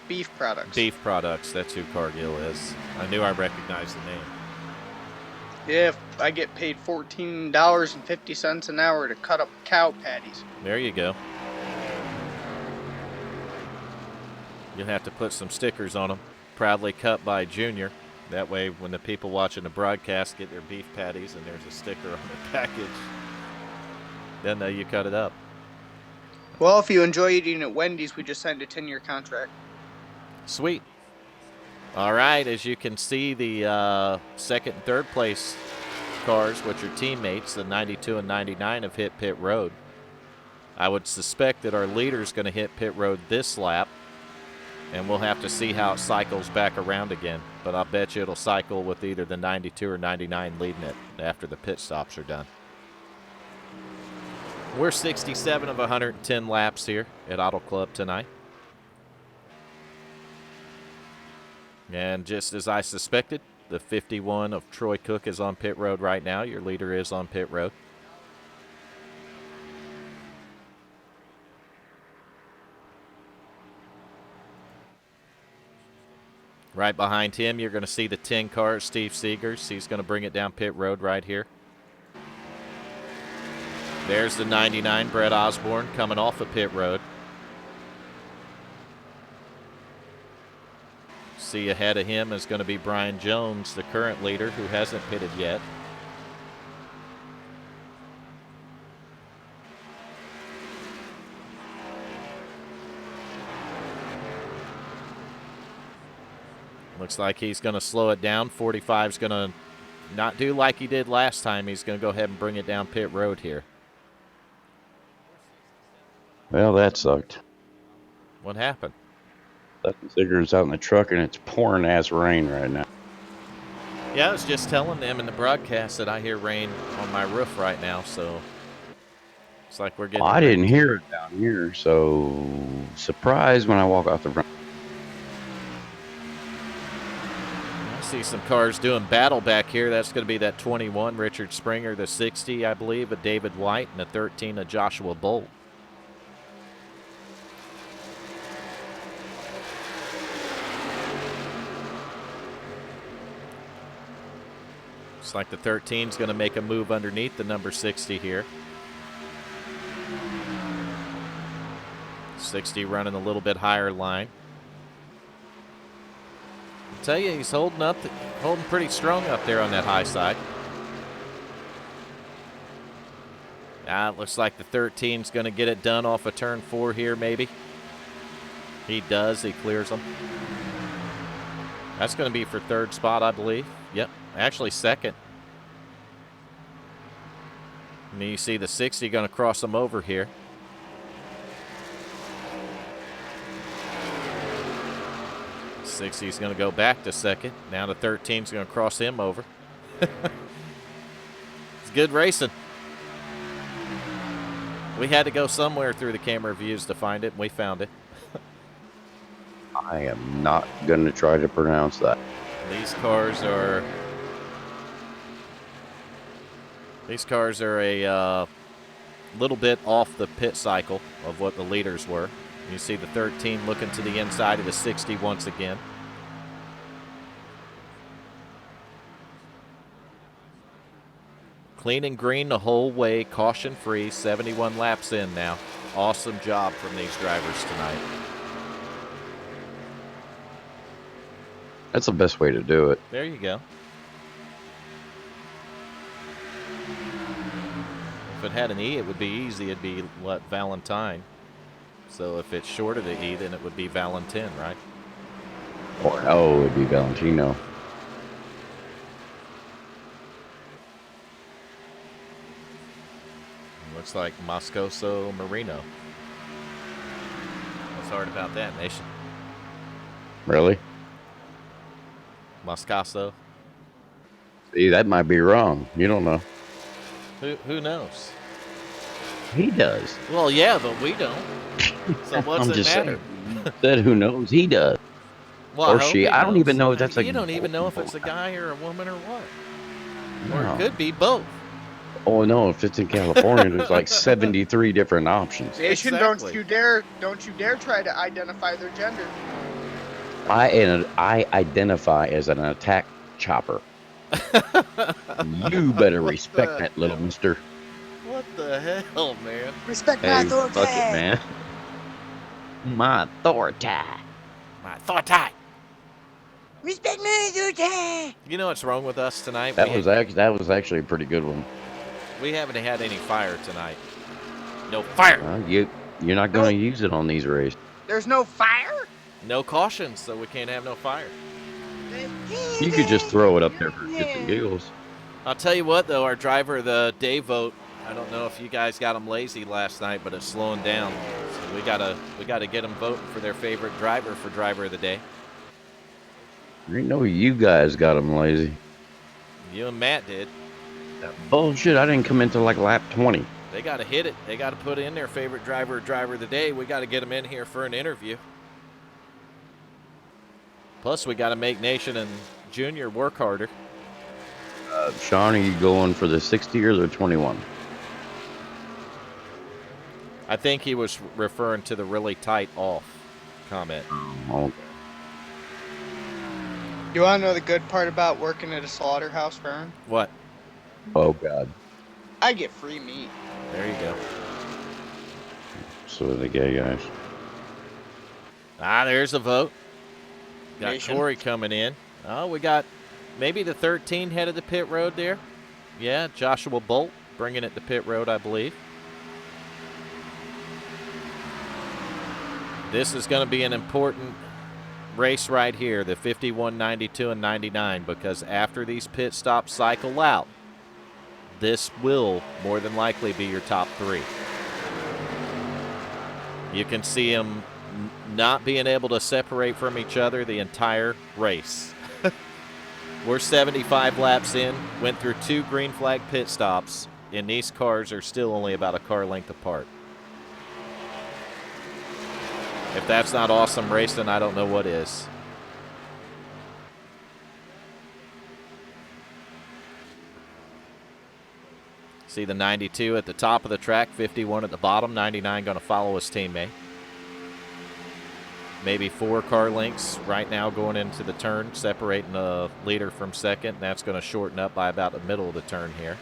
Beef products. Beef products. That's who Cargill is. I knew I recognized the name. Yeah, I get paid $14.50 an hour to cut up cow patties. There you go. You'll have to put some stickers on them. Proudly cut by Junior. That way, when the people watching the broadcast get their beef patties and there's a sticker on the package, then you cut it up. Well, if you enjoy eating at Wendy's, we just signed a 10-year contract. Sweet. All right, as you can see, the second and third place cars, which are teammates, the 92 and 99, have hit pit road. I would suspect that our leader's going to hit pit road this lap, and we'll have to see how it cycles back around again. But I'll bet you it'll cycle with either the 92 or 99 leading it after the pit stops are done. We're 67 of 110 laps here at Auto Club tonight. And just as I suspected, the 51 of Troy Cook is on pit road right now. Your leader is on pit road. Right behind him, you're going to see the 10 car, Steve Seegers. He's going to bring it down pit road right here. There's the 99, Brett Osborne, coming off of pit road. See ahead of him is going to be Brian Jones, the current leader, who hasn't pitted yet. Looks like he's going to slow it down. 45's going to not do like he did last time. He's going to go ahead and bring it down pit road here. Well, that sucked. What happened? Left the cigarettes out in the truck, and it's pouring ass rain right now. Yeah, I was just telling them in the broadcast that I hear rain on my roof right now, so it's like we're getting... Well, I didn't hear it down here, so surprised when I walk off the run. I see some cars doing battle back here. That's going to be that 21, Richard Springer, the 60, I believe, of David White, and the 13 of Joshua Bolt. Looks like the 13 is going to make a move underneath the number 60 here. 60 running a little bit higher line. I tell you, he's holding pretty strong up there on that high side. It looks like the 13 is going to get it done off of turn 4 here, maybe. He does. He clears them. That's going to be for third spot, I believe. Yep, actually second. And you see the 60 going to cross him over here. Sixty's going to go back to second. Now the 13's going to cross him over. It's good racing. We had to go somewhere through the camera views to find it, and we found it. I am not going to try to pronounce that. These cars are a little bit off the pit cycle of what the leaders were. You see the 13 looking to the inside of the 60 once again. Clean and green the whole way, caution-free, 71 laps in now. Awesome job from these drivers tonight. That's the best way to do it. There you go. If it had an E, it would be easy. It'd be, what, Valentine. So if it's short of the E, then it would be Valentin, right? Or no, it would be Valentino. Looks like Moscoso Marino. What's hard about that, Nation? Really? Moscoso. See, that might be wrong. You don't know. Who knows? He does. Well, yeah, but we don't. So what's I'm it just matter? saying. Said who knows? He does. Well, Or I hope she. he I don't knows. even know if that's a. You don't even know if it's a guy or a woman or what. Or No. it could be both. Oh no! If it's in California, there's like 73 different options. Nation, Exactly. don't you dare try to identify their gender. I identify as an attack chopper. You better respect that, little mister. What the hell, man? Respect Hey, fuck it, man. My authority. My thought tie. Respect my authority. You know what's wrong with us tonight? That was actually a pretty good one. We haven't had any fire tonight. No fire. Well, you're not going to use it on these races. There's no fire? No caution, so we can't have no fire. You could just throw it up there for shits and giggles. I'll tell you what, though, our driver of the day vote, I don't know if you guys got them lazy last night, but it's slowing down. So we gotta get them voting for their favorite driver for driver of the day. There ain't no you guys got them lazy. You and Matt did. Bullshit, I didn't come into like lap 20. They got to hit it. They got to put in their favorite driver of the day. We got to get them in here for an interview. Plus, we got to make Nation and Junior work harder. Sean, are you going for the 60 or the 21? I think he was referring to the really tight off comment. Oh, You want to know the good part about working at a slaughterhouse, Vern? What? oh God. I get free meat. There you go. So are the gay guys. Ah, there's a vote. Got Nation. Corey coming in. Oh, we got maybe the 13 headed to pit road there. Yeah, Joshua Bolt bringing it to pit road, I believe. This is going to be an important race right here, the 51, 92, and 99, because after these pit stops cycle out, this will more than likely be your top three. You can see them not being able to separate from each other the entire race. We're 75 laps in, went through 2 green flag pit stops, and these cars are still only about a car length apart. If that's not awesome racing, I don't know what is. See the 92 at the top of the track, 51 at the bottom, 99 going to follow his teammate. Maybe 4 car lengths right now going into the turn, separating the leader from second. That's going to shorten up by about the middle of the turn here.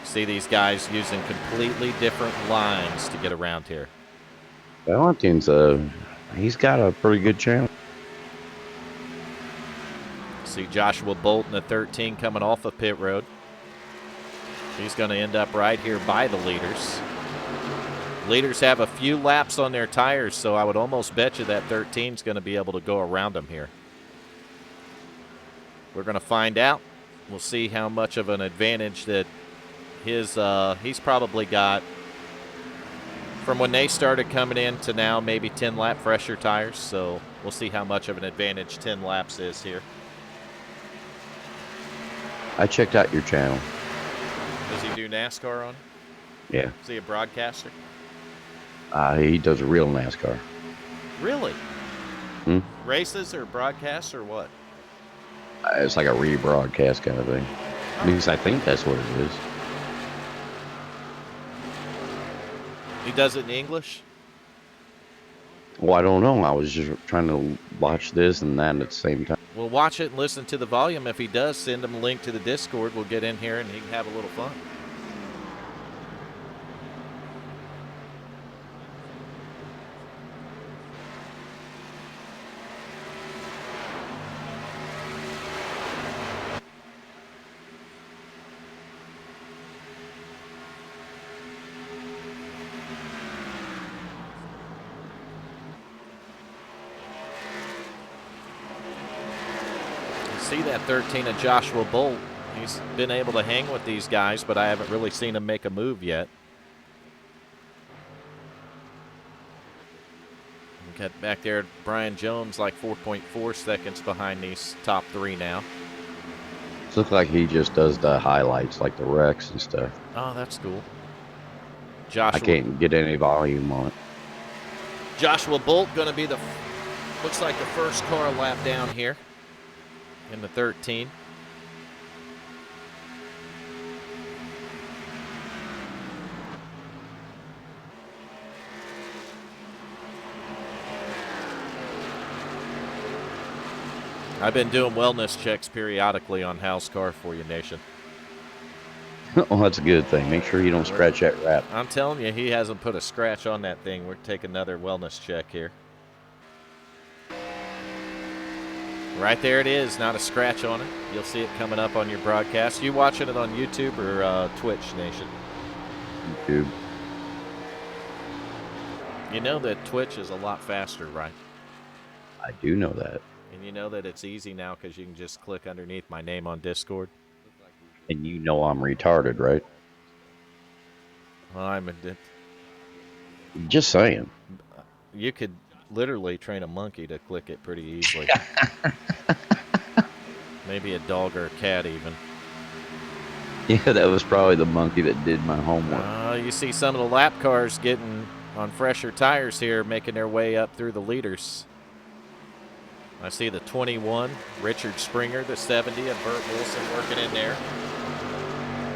See these guys using completely different lines to get around here. Valentin's he's got a pretty good chance. See Joshua Bolt in the 13 coming off of pit road. He's going to end up right here by the leaders. Leaders have a few laps on their tires, so I would almost bet you that 13 is going to be able to go around them here. We're going to find out. We'll see how much of an advantage that He's probably got, from when they started coming in to now, maybe 10 lap fresher tires. So we'll see how much of an advantage 10 laps is here. I checked out your channel. Does he do NASCAR on? Yeah. Is he a broadcaster? He does a real NASCAR. Really? Hmm? Races or broadcasts or what? It's like a rebroadcast kind of thing. At least I think that's what it is. He does it in English? Well, I don't know. I was just trying to watch this and that at the same time. We'll watch it and listen to the volume. If he does, send him a link to the Discord. We'll get in here and he can have a little fun. See that 13 of Joshua Bolt. He's been able to hang with these guys, but I haven't really seen him make a move yet. Got back there, Brian Jones like 4.4 seconds behind these top three now. It looks like he just does the highlights, like the wrecks and stuff. Oh, that's cool. I Joshua, can't get any volume on it. Joshua Bolt going to be the, looks like the first car lap down here in the 13. I've been doing wellness checks periodically on Hal's car for you, Nation. Oh, that's a good thing. Make sure you don't scratch that wrap. I'm telling you, he hasn't put a scratch on that thing. We're taking another wellness check here. Right there it is, not a scratch on it. You'll see it coming up on your broadcast. You watching it on YouTube or Twitch, Nation? YouTube. You know that Twitch is a lot faster, right? I do know that. And you know that it's easy now because you can just click underneath my name on Discord. And you know I'm retarded, right? Well, Just saying. you could literally train a monkey to click it pretty easily. Maybe a dog or a cat even. Yeah, that was probably the monkey that did my homework. You see some of the lap cars getting on fresher tires here, making their way up through the leaders. I see the 21, Richard Springer, the 70, and Burt Wilson working in there.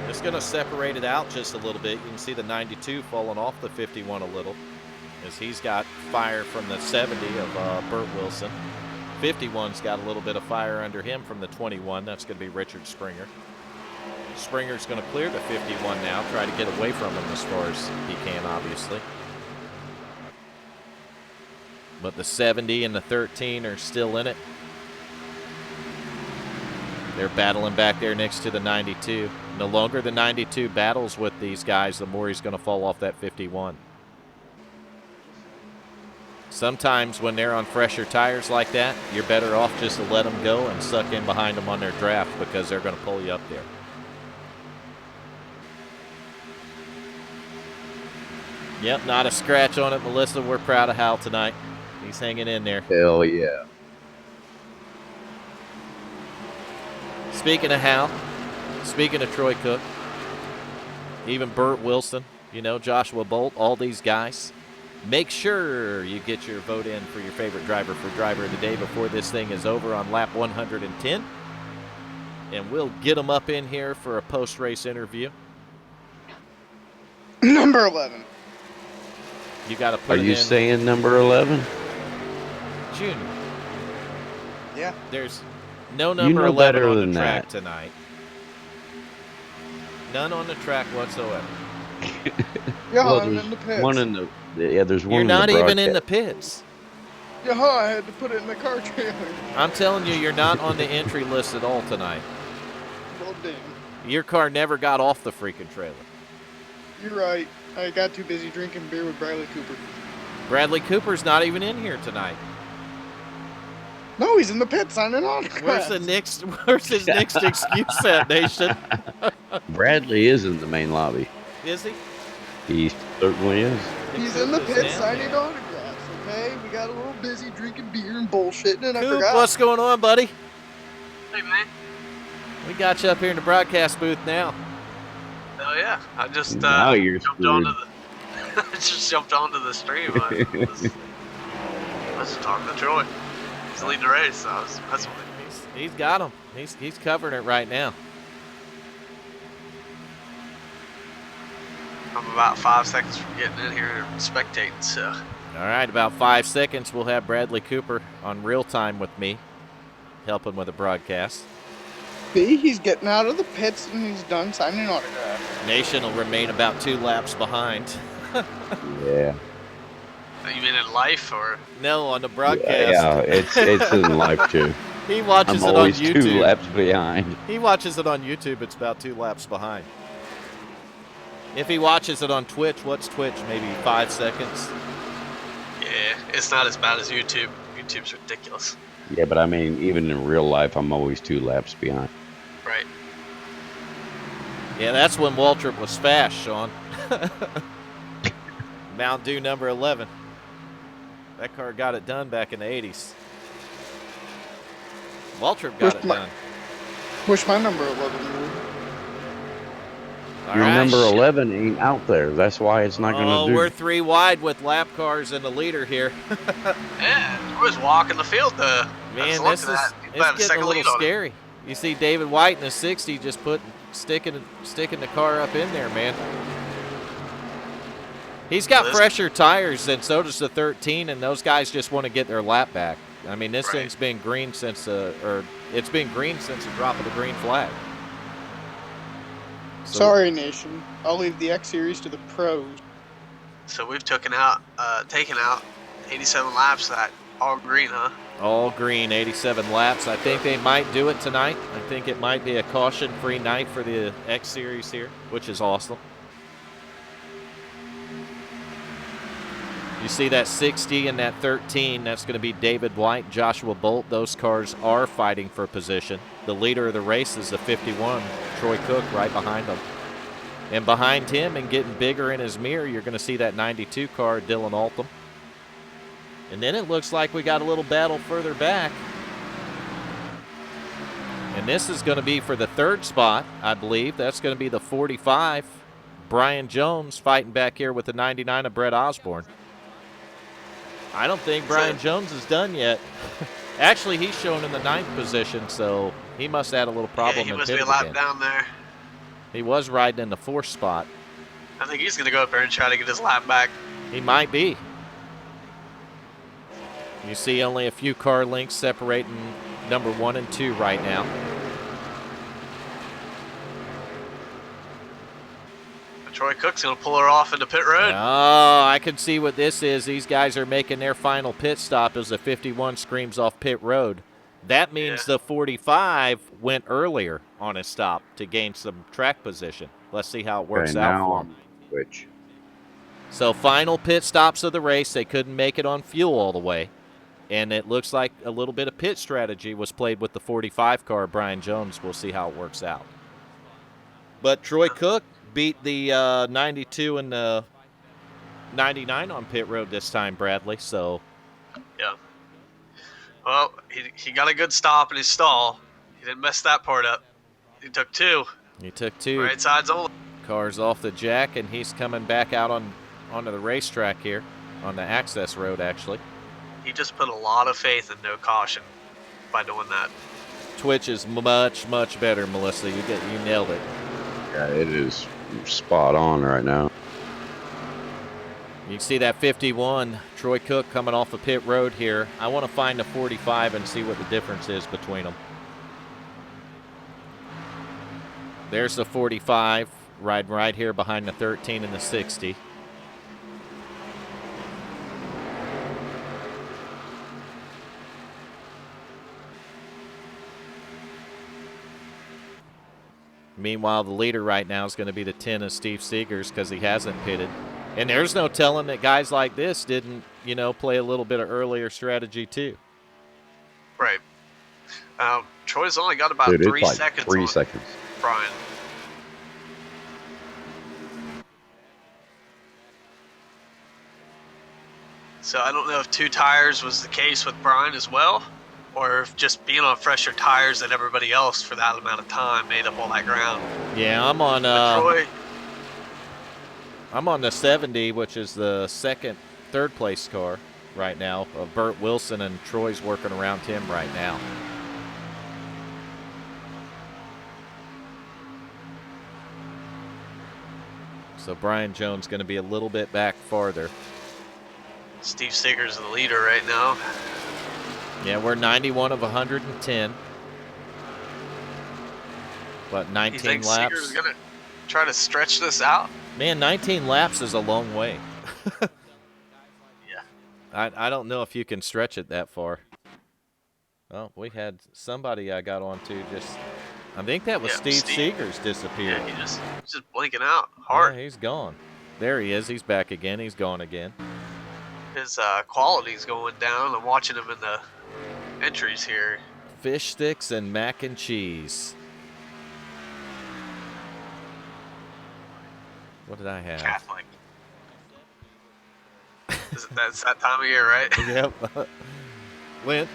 Just going to separate it out just a little bit. You can see the 92 falling off the 51 a little, as he's got fire from the 70 of Burt Wilson. 51's got a little bit of fire under him from the 21. That's going to be Richard Springer. Springer's going to clear the 51 now, try to get away from him as far as he can, obviously. But the 70 and the 13 are still in it. They're battling back there next to the 92. The longer the 92 battles with these guys, the more he's going to fall off that 51. Sometimes when they're on fresher tires like that, you're better off just to let them go and suck in behind them on their draft because they're going to pull you up there. Yep, not a scratch on it, Melissa. We're proud of Hal tonight. He's hanging in there. Hell yeah. Speaking of Hal, speaking of Troy Cook, even Burt Wilson, you know, Joshua Bolt, all these guys, make sure you get your vote in for your favorite driver for Driver of the Day before this thing is over on lap 110. And we'll get them up in here for a post-race interview. Number 11. You got to put Are it you in. saying number 11? Junior. Yeah. There's no number know 11 better on than the track that. tonight. None on the track whatsoever. Yeah, Well, I'm there's in the pits. one in the there's one. You're in not the even in the broadcast. pits. Yeah, I had to put it in the car trailer. I'm telling you, you're not on the entry list at all tonight. Well, damn. Your car never got off the freaking trailer. You're right. I got too busy drinking beer with Bradley Cooper. Bradley Cooper's not even in here tonight. No, he's in the pit signing autographs. Where's his next excuse at, Nation? Bradley is in the main lobby. Is he? He certainly is. He's in the Coop is pit down signing there. autographs, okay? We got a little busy drinking beer and bullshitting, and I Coop, forgot. what's going on, buddy? Hey, man. We got you up here in the broadcast booth now. Oh yeah, I just Now you're jumped screwed. onto the just jumped onto the stream. I was talking to Troy. He's leading the race, so I was messing with him. He's got him. He's covering it right now. I'm about 5 seconds from getting in here and spectating, so All right, about 5 seconds, we'll have Bradley Cooper on real time with me, helping with the broadcast. See, he's getting out of the pits and he's done signing autographs. Nation will remain about 2 laps behind. Yeah. you mean in life or? No, on the broadcast. Yeah, it's in life too. He watches I'm it on always YouTube. 2 laps behind. He watches it on YouTube. It's about 2 laps behind. If he watches it on Twitch, what's Twitch? Maybe 5 seconds. Yeah, it's not as bad as YouTube. YouTube's ridiculous. Yeah, but I mean, even in real life, I'm always 2 laps behind. Right. Yeah, that's when Waltrip was fast, Sean. Mountain Dew number 11. That car got it done back in the 80s. Waltrip got it done. Wish my number 11 would. All Your right. number 11 ain't out there. That's why it's not going Oh, to do. we're 3 wide with lap cars and the leader here. Yeah, Troy's walking the field. Man, this is it's getting a little scary. You see David White in the 60 just sticking the car up in there, man. He's got fresher tires, and so does the 13, and those guys just want to get their lap back. I mean, this thing's been green since it's been green since the drop of the green flag. So, Sorry, Nation. I'll leave the X Series to the pros. So we've taken out 87 laps of that all green, huh? all green, 87 laps. I think they might do it tonight. I think it might be a caution-free night for the X Series here, which is awesome. You see that 60 and that 13, that's going to be David White, Joshua Bolt. Those cars are fighting for position. The leader of the race is the 51, Troy Cook, right behind them. And behind him and getting bigger in his mirror, you're going to see that 92 car, Dylan Altham. And then it looks like we got a little battle further back. And this is going to be for the third spot, I believe. That's going to be the 45, Brian Jones, fighting back here with the 99 of Brett Osborne. I don't think Brian Jones is done yet. Actually, he's shown in the 9th position, so he must have had a little problem. Yeah, he must be a lap down there. He was riding in the 4th spot. I think he's going to go up there and try to get his lap back. He might be. You see only a few car lengths separating number 1 and 2 right now. Troy Cook's going to pull her off into pit road. Oh, I can see what this is. These guys are making their final pit stop as the 51 screams off pit road. That means the 45 went earlier on his stop to gain some track position. Let's see how it works out for him. Which? So final pit stops of the race. They couldn't make it on fuel all the way. And it looks like a little bit of pit strategy was played with the 45 car, Brian Jones. We'll see how it works out. But Troy Cook beat the 92 and the 99 on pit road this time, Bradley. So, yeah. Well, he got a good stop in his stall. He didn't mess that part up. He took 2. He took 2. Right sides only. Cars off the jack, and he's coming back out onto the racetrack here, on the access road, actually. He just put a lot of faith and no caution by doing that. Twitch is much, much better, Melissa. You nailed it. Yeah, it is spot on right now. You can see that 51, Troy Cook, coming off of pit road here. I want to find the 45 and see what the difference is between them. There's the 45, riding right here behind the 13 and the 60. Meanwhile, the leader right now is going to be the 10 of Steve Seegers because he hasn't pitted. And there's no telling that guys like this didn't, play a little bit of earlier strategy too. Right. Troy's only got about Dude, it's 3 like seconds 3 on seconds. Brian. So I don't know if 2 tires was the case with Brian as well, or if just being on fresher tires than everybody else for that amount of time made up all that ground. Yeah, But Troy, I'm on the 70, which is the third place car right now of Burt Wilson, and Troy's working around him right now. So Brian Jones going to be a little bit back farther. Steve Seeger's the leader right now. Yeah, we're 91 of 110. But 19 You think laps. Seeger's going to try to stretch this out? Man, 19 laps is a long way. Yeah. I don't know if you can stretch it that far. Oh, we had somebody I got onto just... I think that was Steve Seegers disappeared. Yeah, he's just blinking out hard. Yeah, he's gone. There he is. He's back again. He's gone again. His quality's going down. I'm watching him in the entries here. Fish sticks and mac and cheese. What did I have? Catholic. That's that time of year, right? Yep. Went.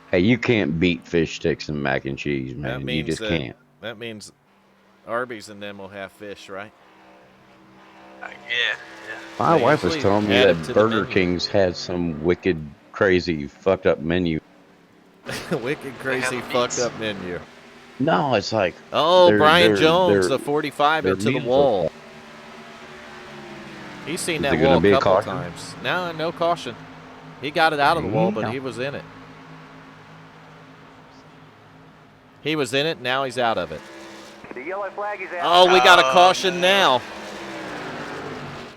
Hey, you can't beat fish sticks and mac and cheese, man. You just can't. That means Arby's and them will have fish, right? Yeah. My They wife was usually telling me add it that to the Burger menu. King's had some wicked, crazy, fucked up menu. Wicked, crazy, have fucked meats. up menu. No, it's like, Oh, They're- Brian they're- Jones, they're- the 45 their into the meals are wall. He's seen Is that there gonna wall be a a couple caution? times. No caution. He got it out of the wall, but Yeah. he was in it. He was in it, now he's out of it. The yellow flag is out. Oh, we got a caution now.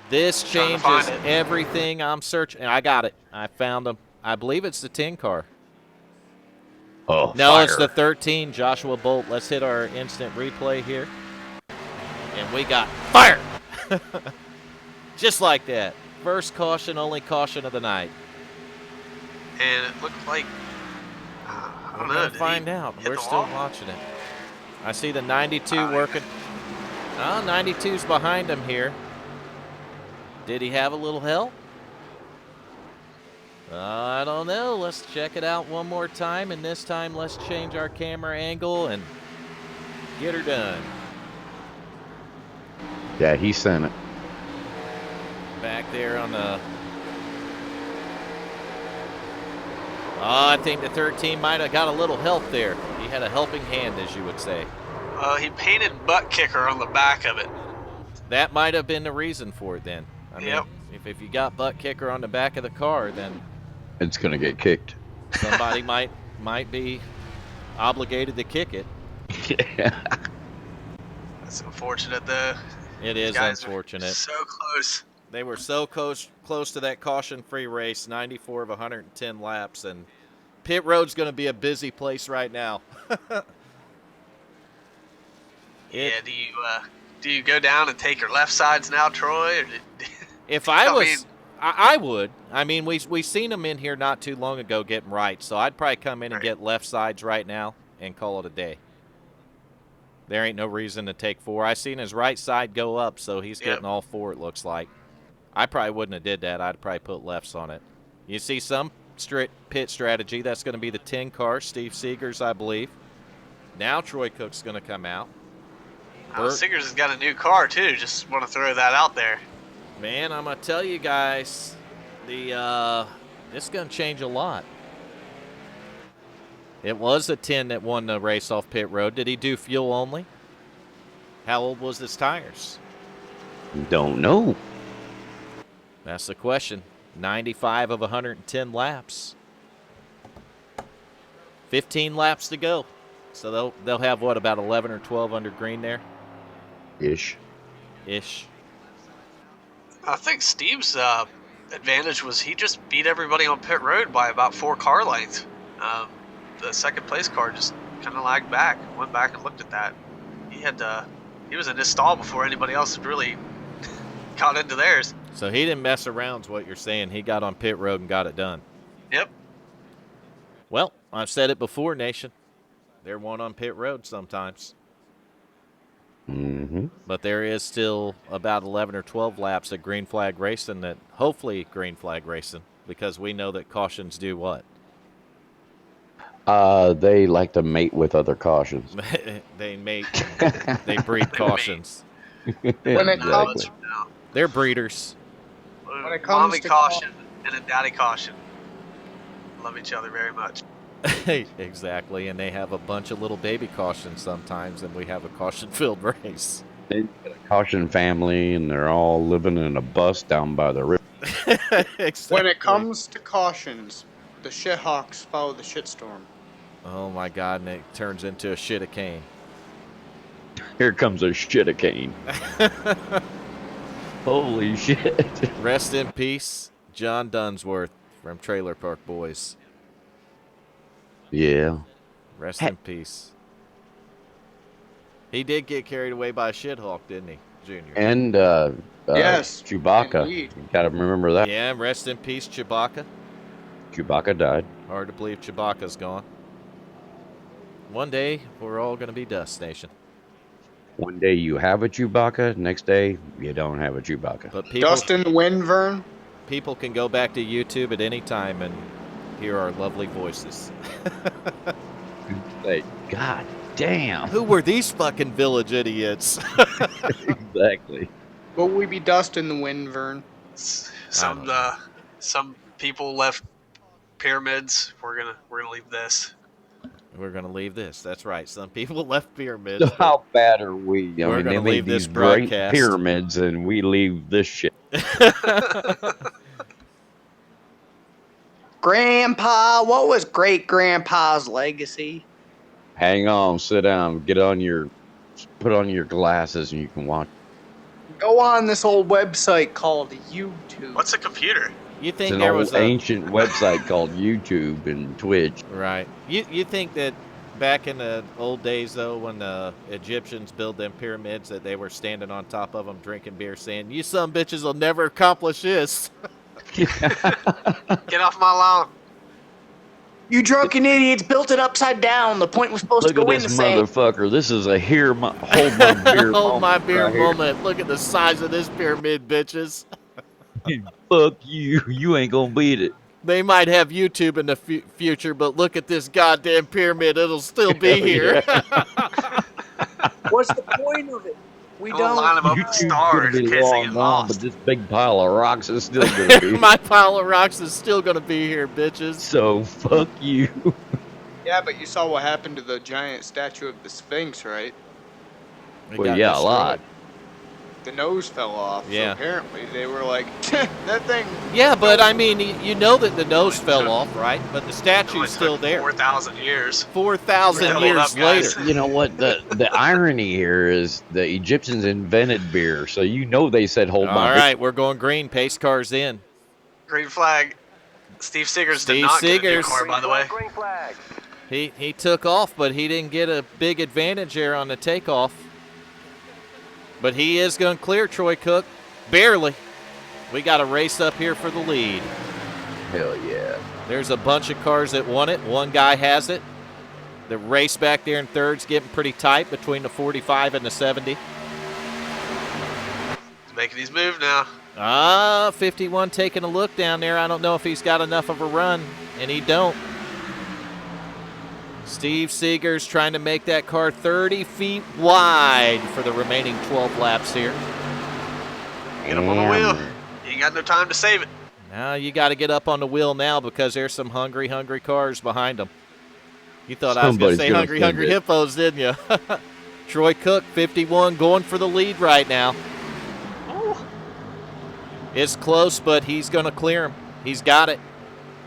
This Trying to find changes it. everything I'm searching. I got it. I found him. I believe it's the 10 car. oh, No, fire. it's the 13, Joshua Bolt. Let's hit our instant replay here. And we got fire! Just like that. First caution, only caution of the night. And it looked like, I We're don't know. going to did find he out. hit We're the still wall? watching it. I see the 92 yeah. working. Oh, 92's behind him here. Did he have a little help? I don't know. Let's check it out one more time, and this time let's change our camera angle and get her done. Yeah, he sent it. Back there on the... Oh, I think the 13 might have got a little help there. He had a helping hand, as you would say. He painted butt kicker on the back of it. That might have been the reason for it then. I mean, Yep. if you got butt kicker on the back of the car, then It's going to get kicked. somebody might be obligated to kick it. Yeah. That's unfortunate, though. It These is guys are unfortunate. So close. They were so close to that caution-free race, 94 of 110 laps, and pit road's going to be a busy place right now. Yeah. Do you go down and take your left sides now, Troy? Or If I I was, mean- I would. I mean, we seen them in here not too long ago getting right, so I'd probably come in and Right. get left sides right now and call it a day. There ain't no reason to take 4. I seen his right side go up, so he's Yep. getting all 4, it looks like. I probably wouldn't have did that. I'd probably put lefts on it. You see some pit strategy. That's going to be the 10 car, Steve Seegers, I believe. Now Troy Cook's going to come out. Burt- Siggers has got a new car, too. Just want to throw that out there. Man, I'm going to tell you guys, it's going to change a lot. It was a 10 that won the race off pit road. Did he do fuel only? How old was his tires? Don't know. That's the question. 95 of 110 laps. 15 laps to go. So they'll have, what, about 11 or 12 under green there? Ish. Ish. I think Steve's advantage was he just beat everybody on pit road by about 4 car lengths. The second place car just kind of lagged back. Went back and looked at that. He was in his stall before anybody else had really got into theirs. So he didn't mess around, is what you're saying. He got on pit road and got it done. Yep. Well, I've said it before, Nation. They're one on pit road sometimes. Mm-hmm. But there is still about 11 or 12 laps at green flag racing that hopefully green flag racing, because we know that cautions do what? They like to mate with other cautions. They mate, they breed cautions. When it Now, comes- let's- now. They're breeders. When it comes Mommy to caution and a daddy caution love each other very much. Exactly, and they have a bunch of little baby cautions sometimes, and we have a caution-filled race. They got a caution family, and they're all living in a bus down by the river. Exactly. When it comes to cautions, the shithawks follow the shitstorm. Oh my God, and it turns into a shit of cane. Here comes a shitacane. Holy shit. Rest in peace, John Dunsworth from Trailer Park Boys. Yeah. Rest Hey. in peace. He did get carried away by a shithawk, didn't he, Junior? And Yes, Chewbacca. indeed. You gotta remember that. Yeah, rest in peace, Chewbacca. Chewbacca died. Hard to believe Chewbacca's gone. One day, we're all going to be Dust Nation. One day you have a Chewbacca, next day you don't have a Chewbacca. But people, Dust in the wind, Vern. people can go back to YouTube at any time and hear our lovely voices. Like, God damn. Who were these fucking village idiots? Exactly. Will we be dust in the wind, Vern? Some know. some people left pyramids. We're gonna leave this. We're going to leave this. That's right. Some people left pyramids. So how bad are we? I We're mean, gonna they leave made this these great broadcast. pyramids, and we leave this shit. Grandpa, what was great grandpa's legacy? Hang on, sit down, put on your glasses, and you can watch. Go on this old website called YouTube. What's a computer? You It's think an there old was a... ancient website called YouTube and Twitch. Right. You think that back in the old days, though, when the Egyptians built them pyramids, that they were standing on top of them drinking beer saying, "You some bitches will never accomplish this." Get off my lawn. You drunken idiots built it upside down. The point was supposed Look to at go in this the same. motherfucker. This is a hold my beer Hold my moment beer right here. moment. Look at the size of this pyramid, bitches. Fuck you. You ain't gonna beat it. They might have YouTube in the future, but look at this goddamn pyramid. It'll still be here. What's the point of it? We I'm gonna line them up with YouTube's stars gonna in be case they long get gone, but lost. this big pile of rocks is still gonna be. My pile of rocks is still going to be here, bitches. So fuck you. Yeah, but you saw what happened to the giant statue of the Sphinx, right? It Well, got yeah, a destroyed. lot. The nose fell off. Yeah. So apparently they were like, that thing. Yeah, but I mean, you know that the nose fell off, right? But the It only statue's still took there. 4,000 years. 4,000 Hold years up, guys. later. You know what? The irony here is the Egyptians invented beer, so you know they said hold All my beer. right, we're going green. Pace cars in. Green flag. Steve Seegers Steve did not get a new Seegers. car, by the way. Green flag. He took off, but he didn't get a big advantage there on the takeoff. But he is going to clear Troy Cook. Barely. We got a race up here for the lead. Hell yeah. There's a bunch of cars that won it. One guy has it. The race back there in third's getting pretty tight between the 45 and the 70. He's making his move now. 51 taking a look down there. I don't know if he's got enough of a run, and he don't. Steve Seegers trying to make that car 30 feet wide for the remaining 12 laps here. Get him on the wheel. He ain't got no time to save it. Now you got to get up on the wheel now because there's some hungry cars behind him. You thought I was going to Somebody's say gonna hungry send it. hippos, didn't you? Troy Cook, 51, going for the lead right now. It's close, but he's going to clear him. He's got it.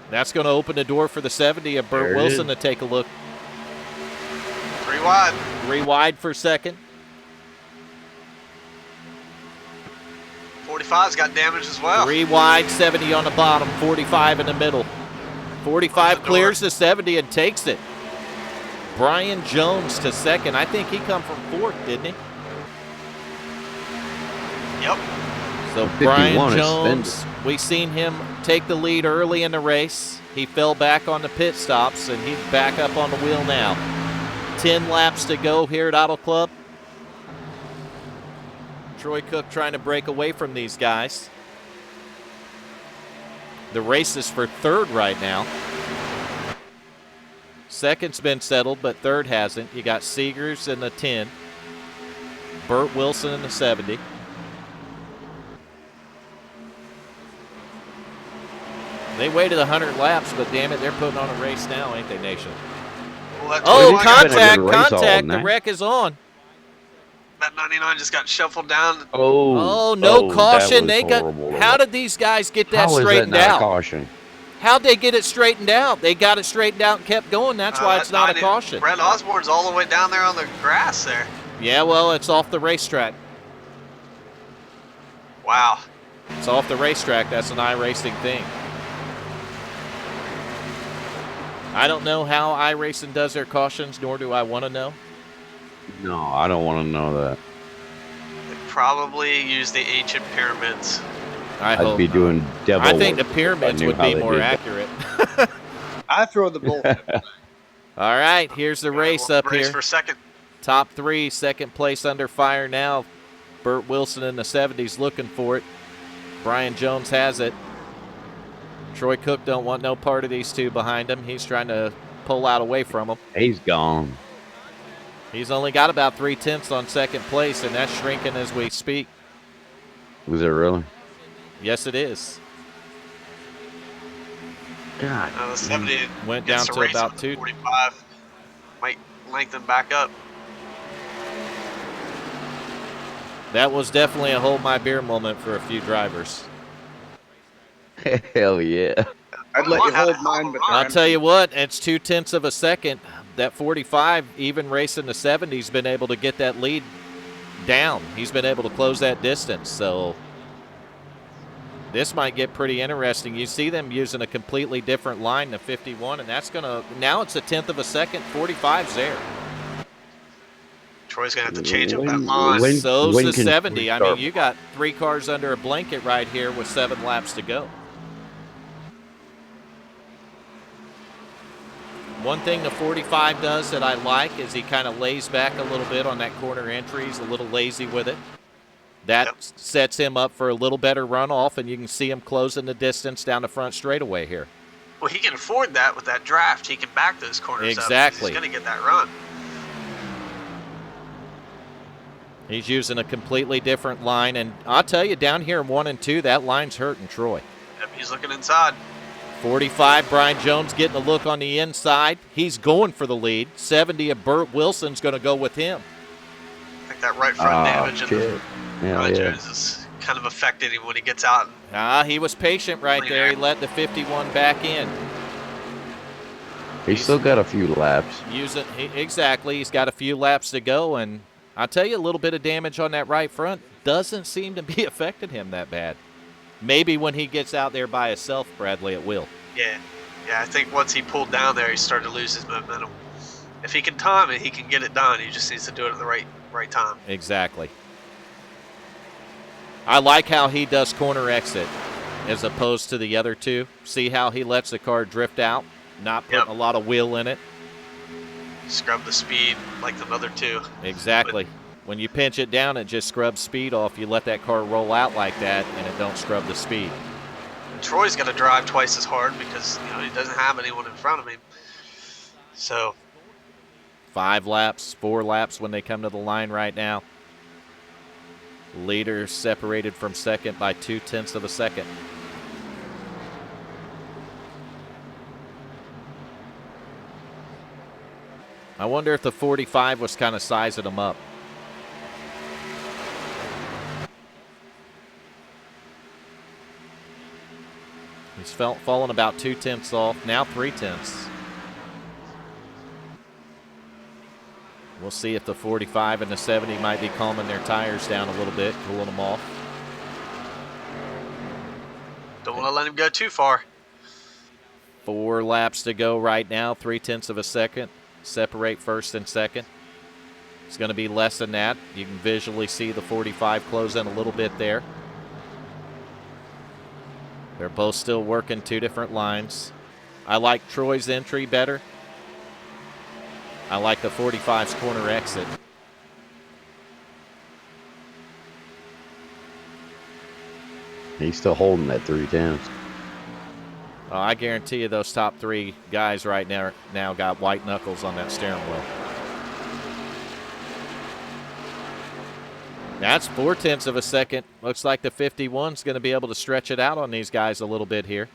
That's going to open the door for the 70 of Burt There it Wilson is. to take a look. 3 wide. 3 wide for second. 45's got damage as well. 3 wide, 70 on the bottom, 45 in the middle. 45 door. clears the 70 and takes it. Brian Jones to second. I think he come from fourth, didn't he? Yep. So 51 Brian is Jones, we seen him take the lead early in the race. He fell back on the pit stops, and he's back up on the wheel now. 10 laps to go here at Auto Club. Troy Cook trying to break away from these guys. The race is for third right now. Second's been settled, but third hasn't. You got Seegers in the 10. Burt Wilson in the 70. They waited 100 laps, but damn it, they're putting on a race now, ain't they, Nation? Well, that Oh, 21 got- It's been a good race all contact. The night. wreck is on. that 99 just got shuffled down. Oh, no caution. That They was got. horrible. How did these guys get that How is that straightened not a out? caution? How'd they get it straightened out? They got it straightened out and kept going. That's why it's That not a 90 caution. Brett Osborne's all the way down there on the grass there. Yeah, well, it's off the racetrack. Wow. It's off the racetrack. That's an iRacing thing. I don't know how iRacing does their cautions, nor do I want to know. No, I don't want to know that. They probably use the ancient pyramids. I I'd hope be not. doing devil I think the work if I pyramids knew would how be they more did that. accurate. I throw the bullshit. All right, here's the race up race here. for second. Top three, second place under fire now. Burt Wilson in the 70s looking for it. Brian Jones has it. Troy Cook don't want no part of these two behind him. He's trying to pull out away from them. He's gone. He's only got about 3/10 on second place, and that's shrinking as we speak. Was it really? Yes, it is. God. The 70 Went gets down the to race about with 2. 45. Might lengthen back up. That was definitely a hold my beer moment for a few drivers. Hell yeah. I'd let you hold mine, but I'll tell you what, it's 0.2 of a second. That 45, even racing the 70's been able to get that lead down. He's been able to close that distance. So this might get pretty interesting. You see them using a completely different line to 51, and that's going to, now it's 1/10 of a second. 45's there. Troy's going to have to change up that When- line. when- So's when the can 70. we I mean, start? you got 3 cars under a blanket right here with 7 laps to go. One thing the 45 does that I like is he kind of lays back a little bit on that corner entry. He's a little lazy with it. That Yep. sets him up for a little better runoff, and you can see him closing the distance down the front straightaway here. Well, he can afford that with that draft. He can back those corners up. Exactly. He's going to get that run. He's using a completely different line, and I'll tell you, down here in 1 and 2, that line's hurting Troy. Yep, he's looking inside. 45, Brian Jones getting a look on the inside. He's going for the lead. 70 of Burt Wilson's going to go with him. I think that right front damage in the shit. Hell front yeah. is kind of affected him when he gets out. He was patient right there. He let the 51 back in. He's still got a few laps. Exactly. He's got a few laps to go, and I'll tell you, a little bit of damage on that right front doesn't seem to be affecting him that bad. Maybe when he gets out there by himself, Bradley, it will. Yeah. Yeah, I think once he pulled down there, he started to lose his momentum. If he can time it, he can get it done. He just needs to do it at the right time. Exactly. I like how he does corner exit as opposed to the other two. See how he lets the car drift out, not putting Yep. a lot of wheel in it. Scrub the speed like the other two. Exactly. When you pinch it down, it just scrubs speed off. You let that car roll out like that, and it don't scrub the speed. And Troy's got to drive twice as hard because he doesn't have anyone in front of him. So 5 laps, 4 laps when they come to the line right now. Leader separated from second by 0.2 of a second. I wonder if the 45 was kind of sizing him up. He's fallen about 0.2 off, now 0.3. We'll see if the 45 and the 70 might be calming their tires down a little bit, cooling them off. don't want to let him go too far. 4 laps to go right now, 0.3 of a second. Separate first and second. It's going to be less than that. You can visually see the 45 close in a little bit there. They're both still working two different lines. I like Troy's entry better. I like the 45's corner exit. He's still holding that 310s. I guarantee you those top three guys right now got white knuckles on that steering wheel. That's 0.4 of a second. Looks like the 51's going to be able to stretch it out on these guys a little bit here.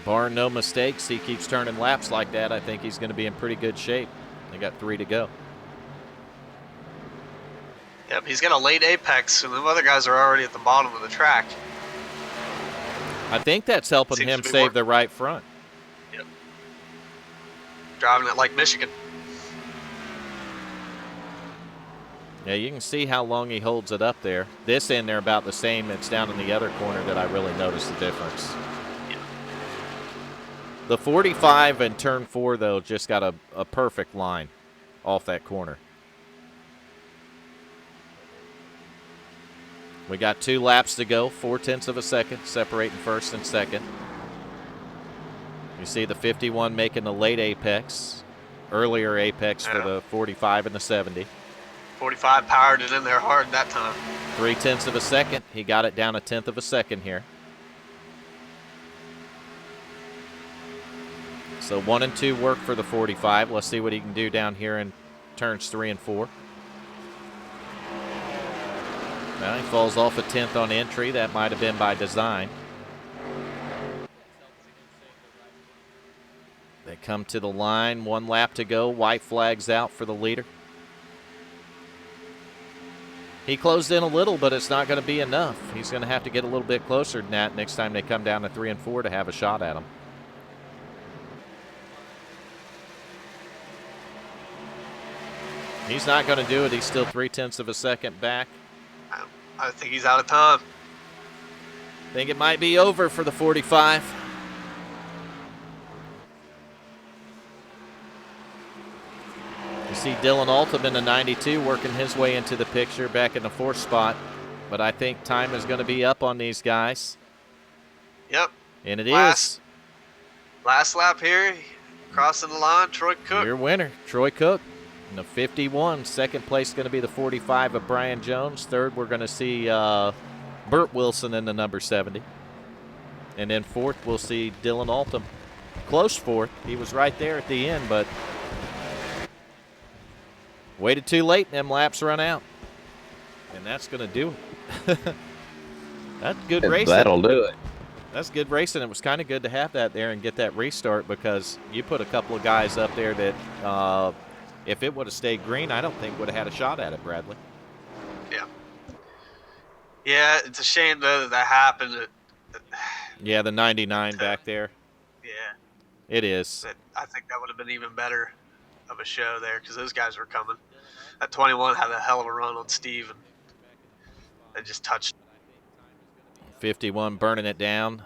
Barring no mistakes, he keeps turning laps like that. I think he's going to be in pretty good shape. They got 3 to go. Yep, he's got a late apex, and the other guys are already at the bottom of the track. I think that's helping Seems him to be save working. the right front. Yep. Driving it like Michigan. Yeah, you can see how long he holds it up there. This end, they're about the same. It's down in the other corner that I really noticed the difference. Yeah. The 45 and turn 4, though, just got a perfect line off that corner. We got 2 laps to go, 0.4 of a second, separating first and second. You see the 51 making the late apex, earlier apex for the 45 and the 70. 45 powered it in there hard that time. 0.3 of a second. He got it down 1/10 of a second here. So 1 and 2 work for the 45. Let's see what he can do down here in turns 3 and 4. Well, he falls off 1/10 on entry. That might have been by design. They come to the line. 1 lap to go. White flags out for the leader. He closed in a little, but it's not going to be enough. He's going to have to get a little bit closer than that next time they come down to 3 and 4 to have a shot at him. He's not going to do it. He's still 0.3 of a second back. I think he's out of time. Think it might be over for the 45. You see Dylan Altum in the 92 working his way into the picture back in the 4th spot. But I think time is going to be up on these guys. Yep. And it Last lap here, is. crossing the line, Troy Cook. Your winner, Troy Cook. In the 51, second place going to be the 45 of Brian Jones. Third, we're going to see Burt Wilson in the number 70. And then 4th, we'll see Dylan Altum. Close 4th. He was right there at the end, but waited too late, and them laps run out. And that's going to do it. That's good racing. That'll do it. That's good racing. It was kind of good to have that there and get that restart, because you put a couple of guys up there that if it would have stayed green, I don't think would have had a shot at it, Bradley. Yeah. Yeah, it's a shame, though, that happened. Yeah, the 99 back there. Yeah. It is. But I think that would have been even better of a show there, because those guys were coming. That 21 had a hell of a run on Steve, and they just touched. 51 burning it down.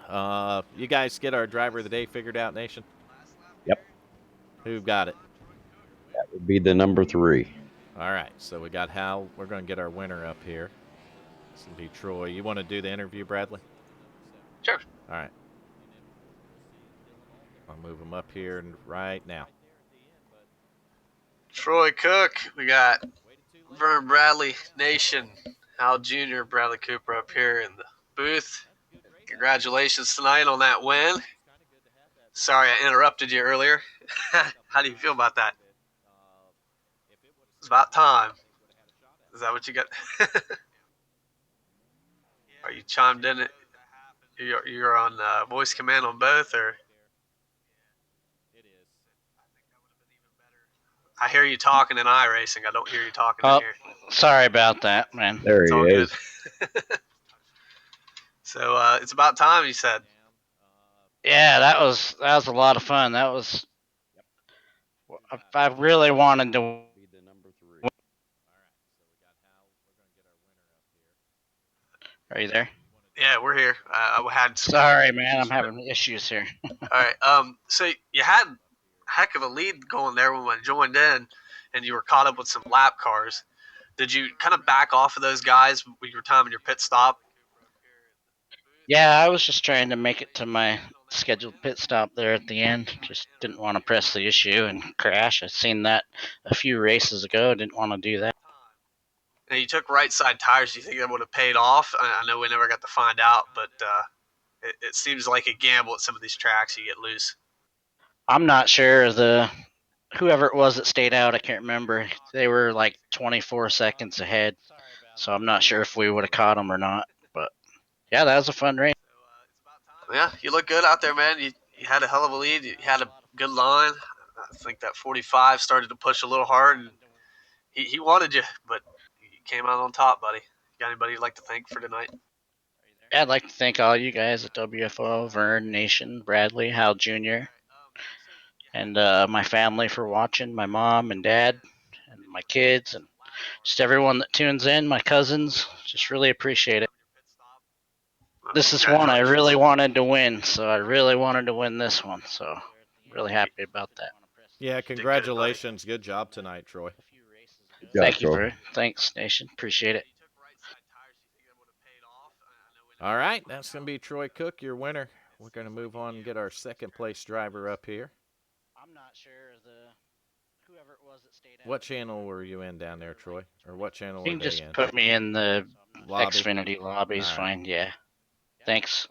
You guys get our driver of the day figured out, Nation? Yep. Who got it? That would be the number 3. All right, so we got Hal. We're going to get our winner up here. This will be Troy. You want to do the interview, Bradley? Sure. All right. I'll move him up here right now. Troy Cook, we got Vern Bradley Nation, Al Jr., Bradley Cooper up here in the booth. Congratulations tonight on that win. Sorry I interrupted you earlier. How do you feel about that? It's about time. Is that what you got? Are you chimed in? You're on voice command on both, or? I hear you talking in iRacing. I don't hear you talking in here. Sorry about that, man. There It's he all is. good. So it's about time, you said. Yeah, that was a lot of fun. That was. I really wanted to. Are you there? Yeah, we're here. I had some. Sorry, man. I'm having issues here. All right. So you had a heck of a lead going there when we joined in, and you were caught up with some lap cars. Did you kind of back off of those guys when you were timing your pit stop? Yeah, I was just trying to make it to my scheduled pit stop there at the end. Just didn't want to press the issue and crash. I seen that a few races ago. Didn't want to do that. And you took right side tires. Do you think that would have paid off? I know we never got to find out, but it seems like a gamble at some of these tracks. You get loose. I'm not sure. Whoever it was that stayed out, I can't remember. They were like 24 seconds ahead, so I'm not sure if we would have caught them or not. But yeah, that was a fun race. Yeah, you look good out there, man. You had a hell of a lead. You had a good line. I think that 45 started to push a little hard, and he wanted you, but you came out on top, buddy. Got anybody you'd like to thank for tonight? Yeah, I'd like to thank all you guys at WFO, Vern, Nation, Bradley, Hal Jr., and my family for watching, my mom and dad, and my kids, and just everyone that tunes in, my cousins. Just really appreciate it. This is one I really wanted to win, so I really wanted to win this one, so really happy about that. Yeah, congratulations. Good job tonight, Troy. Thank you, Troy. Vern. Thanks, Nation. Appreciate it. All right, that's going to be Troy Cook, your winner. We're going to move on and get our second place driver up here. I'm not sure whoever it was that stayed out. What channel were you in down there, Troy? Or what channel You are can they just in? put me in the Lobby? Xfinity lobby is All right. fine. Yeah. Thanks.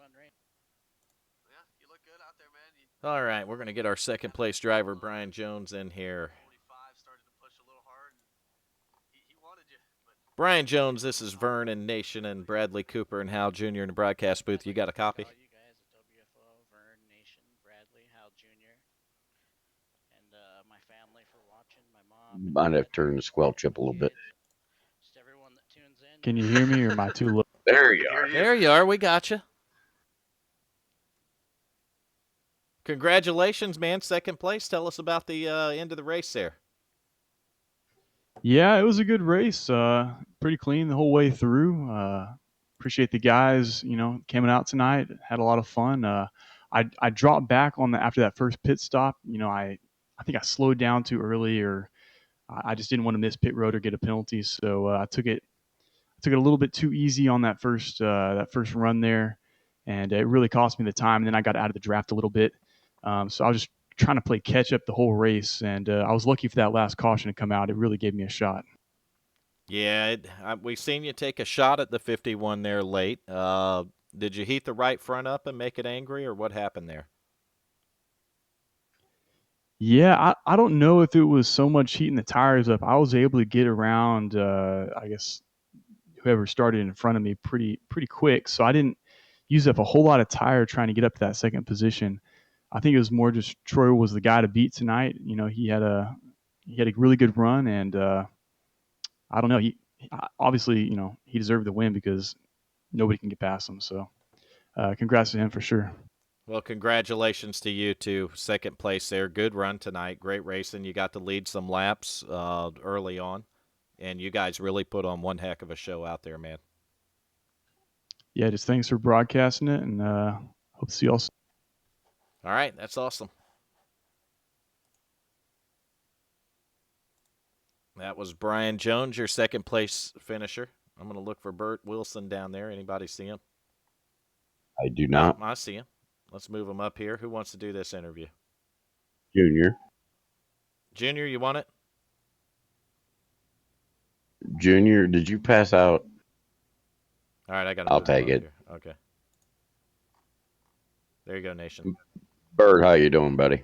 All right, we're going to get our second place driver, Brian Jones, in here. Brian Jones, this is Vern and Nation and Bradley Cooper and Hal Jr. in the broadcast booth. You got a copy? Might have to turn the squelch up a little bit. Can you hear me, or am I too low? There you are. There you are. We got you. Congratulations, man. Second place. Tell us about the end of the race there. Yeah, it was a good race. Pretty clean the whole way through. Appreciate the guys, coming out tonight. Had a lot of fun. I dropped back on after that first pit stop. I think I slowed down too early, or I just didn't want to miss pit road or get a penalty. So I took it a little bit too easy on that first run there, and it really cost me the time. And then I got out of the draft a little bit. So I was just trying to play catch up the whole race, and I was lucky for that last caution to come out. It really gave me a shot. Yeah, we seen you take a shot at the 51 there late. Did you heat the right front up and make it angry, or what happened there? Yeah, I don't know if it was so much heating the tires up. I was able to get around, I guess, whoever started in front of me pretty quick, so I didn't use up a whole lot of tire trying to get up to that second position. I think it was more just Troy was the guy to beat tonight. He had a really good run, and I don't know. He obviously, he deserved the win because nobody can get past him. So, congrats to him for sure. Well, congratulations to you too. Second place there. Good run tonight. Great racing. You got to lead some laps early on, and you guys really put on one heck of a show out there, man. Yeah, just thanks for broadcasting it, and hope to see you all soon. All right, that's awesome. That was Brian Jones, your second place finisher. I'm going to look for Burt Wilson down there. Anybody see him? I do not. Oh, I see him. Let's move him up here. Who wants to do this interview? Junior. Junior, you want it? Junior, did you pass out? All right, I got to I'll take it. Here. Okay. There you go, Nation. Bird, how you doing, buddy?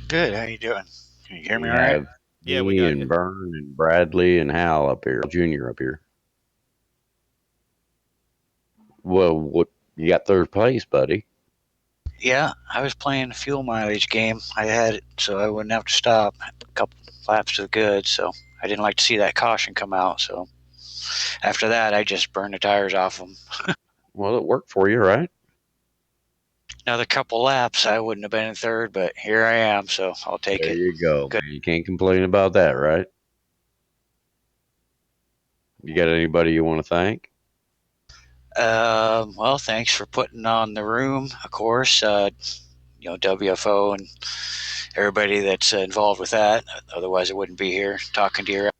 Good. How you doing? Can you hear me We all right? have Yeah, we me got and you. Vern and Bradley and Hal up here. Junior up here. Well, what you got third place, buddy? Yeah, I was playing a fuel mileage game. I had it so I wouldn't have to stop. A couple laps to the good, so I didn't like to see that caution come out. So after that, I just burned the tires off them. Well, it worked for you, right? Another couple laps, I wouldn't have been in third, but here I am, so I'll take There it. you go. Good. Man. You can't complain about that, right? You got anybody you want to thank? Well, thanks for putting on the room, of course. WFO and everybody that's involved with that. Otherwise, I wouldn't be here talking to you.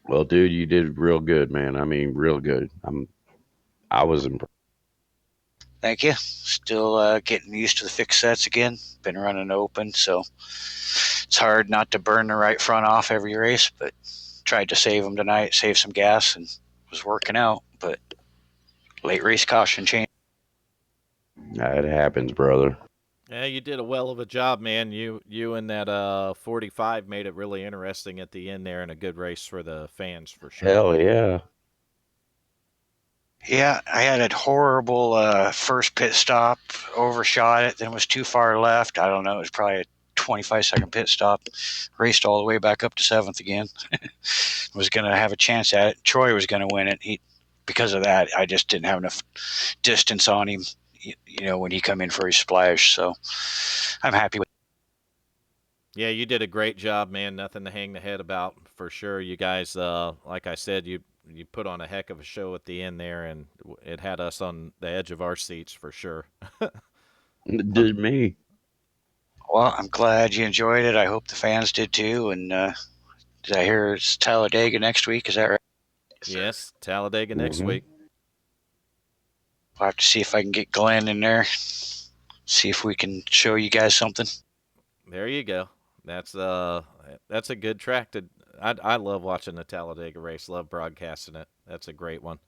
Well, dude, you did real good, man. I mean, real good. I was impressed. Thank you. Still getting used to the fixed sets again. Been running open, so it's hard not to burn the right front off every race, but tried to save them tonight, save some gas, and was working out. But late race caution change. It happens, brother. Yeah, you did a well of a job, man. You and that 45 made it really interesting at the end there, and a good race for the fans for sure. Hell yeah. Yeah, I had a horrible first pit stop, overshot it, then was too far left. I don't know, it was probably a 25-second pit stop. Raced all the way back up to 7th again. Was going to have a chance at it. Troy was going to win it. Because of that, I just didn't have enough distance on him, when he come in for his splash. So I'm happy with Yeah, you did a great job, man. Nothing to hang the head about for sure. You guys, like I said, you put on a heck of a show at the end there, and it had us on the edge of our seats for sure. It did me. Well, I'm glad you enjoyed it. I hope the fans did too. And did I hear it's Talladega next week? Is that right? Yes, Talladega next Mhm. week. I'll have to see if I can get Glenn in there. See if we can show you guys something. There you go. That's a good track to. I love watching the Talladega race. Love broadcasting it. That's a great one.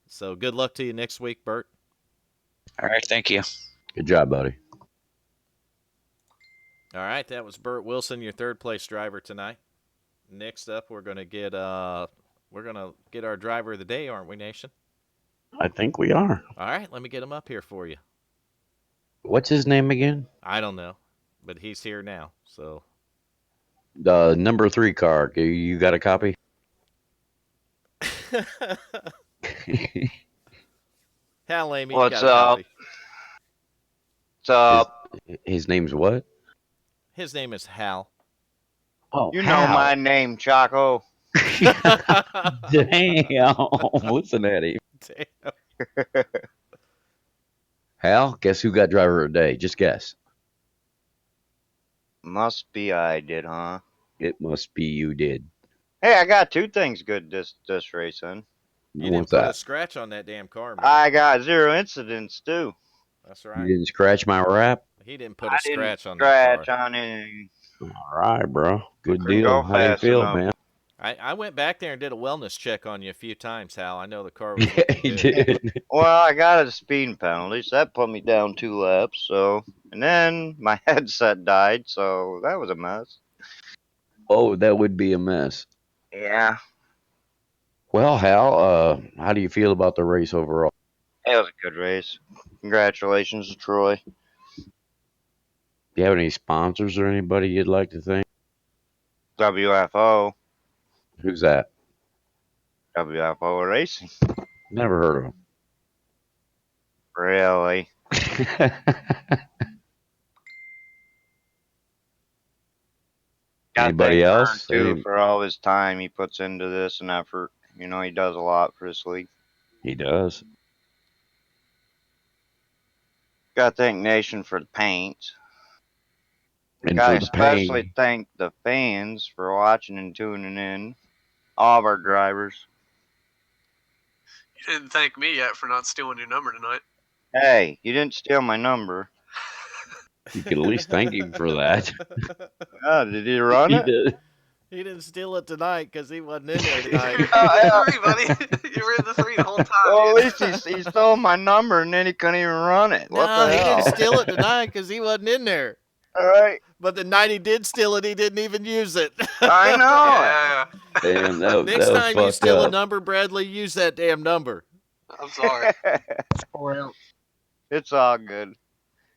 So good luck to you next week, Bert. All right, thank you. Good job, buddy. All right, that was Bert Wilson, your third place driver tonight. Next up, we're gonna get our driver of the day, aren't we, Nation? I think we are. All right, let me get him up here for you. What's his name again? I don't know, but he's here now. So The number 3 car. You got a copy? Hal Amy, What's got a up? copy. What's up? His name's what? His name is Hal. Oh, You know my name, Chaco. Damn. Listen at him. Damn. Hal, guess who got driver of the day? Just guess. Must be I did, huh? It must be you did. Hey, I got two things good this race, son. You didn't What's put a that? scratch on that damn car, man. I got 0 incidents too. That's You right. didn't scratch my wrap? He didn't put I a didn't scratch on that scratch car. on anything. All right, bro. Good Couldn't deal. go How do you fast feel, enough. man? I went back there and did a wellness check on you a few times, Hal. I know the car was Yeah, looking he good. did. Well, I got a speeding penalty, so that put me down 2 laps. So, and then my headset died, so that was a mess. Oh, that would be a mess. Yeah, Well, Hal, how do you feel about the race overall? it was a good race. Congratulations, Troy. Do you have any sponsors or anybody you'd like to thank? WFO. Who's that? WFO Racing. Never heard of Really? him. Anybody else? Too, for all his time he puts into this and effort. You know, he does a lot for this league. He does. Got to thank Nation for the paint. And Got to for the pain, especially thank the fans for watching and tuning in. All of our drivers. You didn't thank me yet for not stealing your number tonight. Hey, you didn't steal my number. you can at least thank him for that. Did he run He it? did. He didn't steal it tonight because he wasn't in there tonight. You were in the 3, buddy. You were in the 3 the whole time. Well, at least he stole my number and then he couldn't even run it. What No, the he hell? didn't steal it tonight because he wasn't in there. All right. But the night he did steal it, he didn't even use it. I know. Yeah, Damn, that Next was time you fucked steal a up. number, Bradley, use that damn number. I'm sorry. Well, it's all good.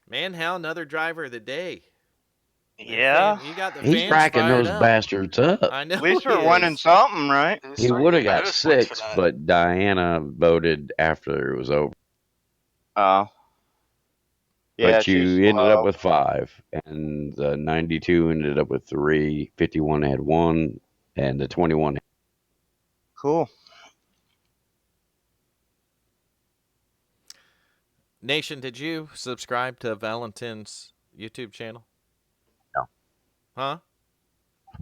Man, Hal, another driver of the day. Yeah. You got the He's fans cracking fired those up. bastards up. I know. At least he we're winning is. something, right? He would have got Bonus points for 6, that. but Diana voted after it was over. Oh. Yeah, But she's you ended up slow. with 5, and the 92 ended up with 3, 51 had 1, and the 21. Cool. Nation, did you subscribe to Valentin's YouTube channel? No. Huh?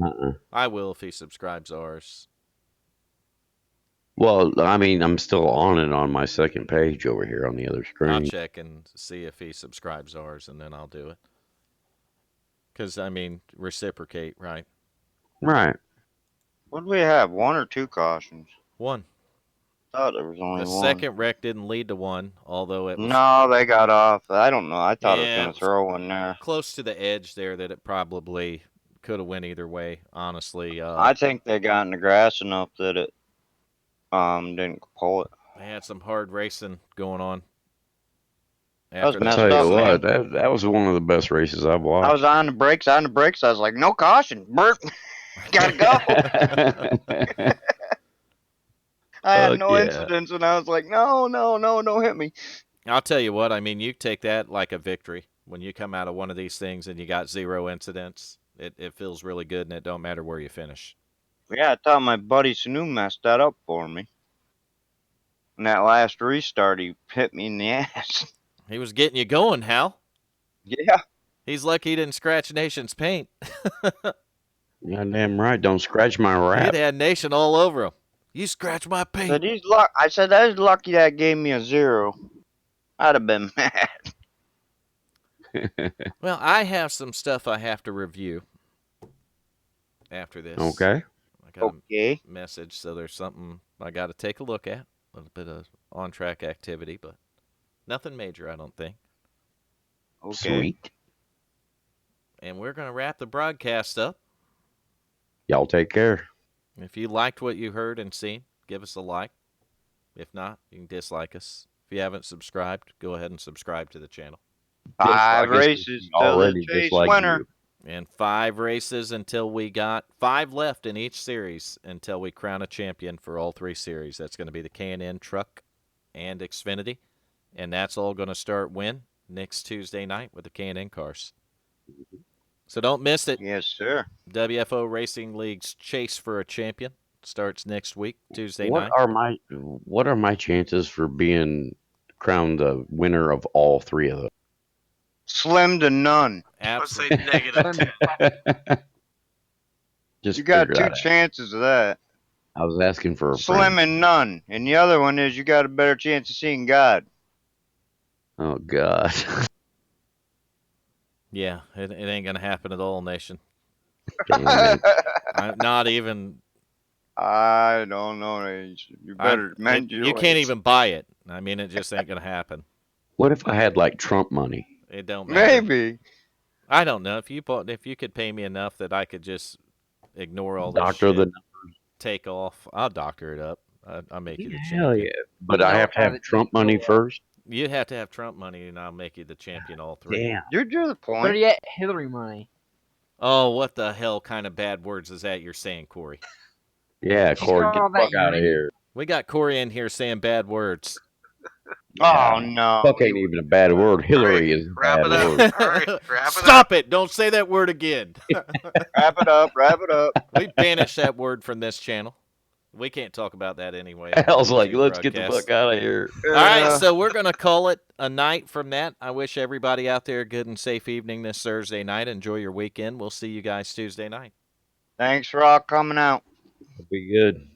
Uh-uh. I will if he subscribes ours. Well, I mean, I'm still on it on my second page over here on the other I'll screen. check and see if he subscribes ours, and then I'll do it. Because, I mean, reciprocate, right? Right. What do we have? One or two cautions? One. Thought there was only The one. second wreck didn't lead to one, although it was, No, they got off. I don't know. I thought it was yeah, going it to was throw one there. close to the edge there that it probably could have went either way, honestly. I think they got in the grass enough that it didn't pull it. They had some hard racing going on That was after I that tell messed you up, first man. what, lap. that was one of the best races I've I was watched. on the brakes, I was like, no caution. Bert, gotta go. I had Fuck no yeah. incidents, and I was like, no, don't hit me. I'll tell you what, I mean, you take that like a victory. When you come out of one of these things and you got 0 incidents, it feels really good, and it don't matter where you finish. Yeah, I thought my buddy Sanu messed that up for me. And that last restart, he hit me in the ass. He was getting you going, Hal. Yeah. He's lucky he didn't scratch Nation's paint. Goddamn right. Don't scratch my He'd rap. had Nation all over him. You scratch my paint. I said, that is lucky that gave me a 0. I'd have been mad. Well, I have some stuff I have to review after this. Okay. I got Okay. a message, so there's something I got to take a look at. A little bit of on-track activity, but nothing major, I don't think. Okay. Sweet. And we're going to wrap the broadcast up. Y'all take care. If you liked what you heard and seen, give us a like. If not, you can dislike us. If you haven't subscribed, go ahead and subscribe to the channel. 5 Dislike us if races we till the already chase dislike winner. you. And 5 races until we got 5 left in each series until we crown a champion for all 3 series. That's going to be the K&N Truck and Xfinity. And that's all going to start when? Next Tuesday night with the K&N cars. So don't miss it. Yes, sir. WFO Racing League's Chase for a Champion starts next week, Tuesday What night. are my chances for being crowned the winner of all 3 of those? Slim to none. Let's say Absolutely. -10. Just You got figure 2 that out. chances of that. I was asking for a Slim friend. and none. And the other one is you got a better chance of seeing God. Oh God. Yeah, it ain't going to happen at all, Nation. Damn it. Not even. I don't know. You better mend your You can't ways. even buy it. I mean, it just ain't going to happen. What if I had like Trump money? It don't matter. Maybe. I don't know if you could pay me enough that I could just ignore all this Doctor shit, the take off. I'll doctor it up. I'll make you the hell champion. yeah. But I have to have Trump money first. You have to have Trump money, and I'll make you the champion. All 3. Damn. You're the point. Better yet, Hillary money. Oh, what the hell kind of bad words is that you're saying, Corey? Yeah, Corey, get all the fuck that out of urine. here. We got Corey in here saying bad words. Oh, no. Fuck ain't even a bad word. Hillary is a Wrap bad it up. word. Hurry, wrap it Stop it! Don't say that word again. Wrap it up. Wrap it up. We banish that word from this channel. We can't talk about that anyway. I was like, YouTube let's get the broadcast. fuck out of here. All right, so we're going to call it a night from that. I wish everybody out there a good and safe evening this Thursday night. Enjoy your weekend. We'll see you guys Tuesday night. Thanks for all coming out. Be good.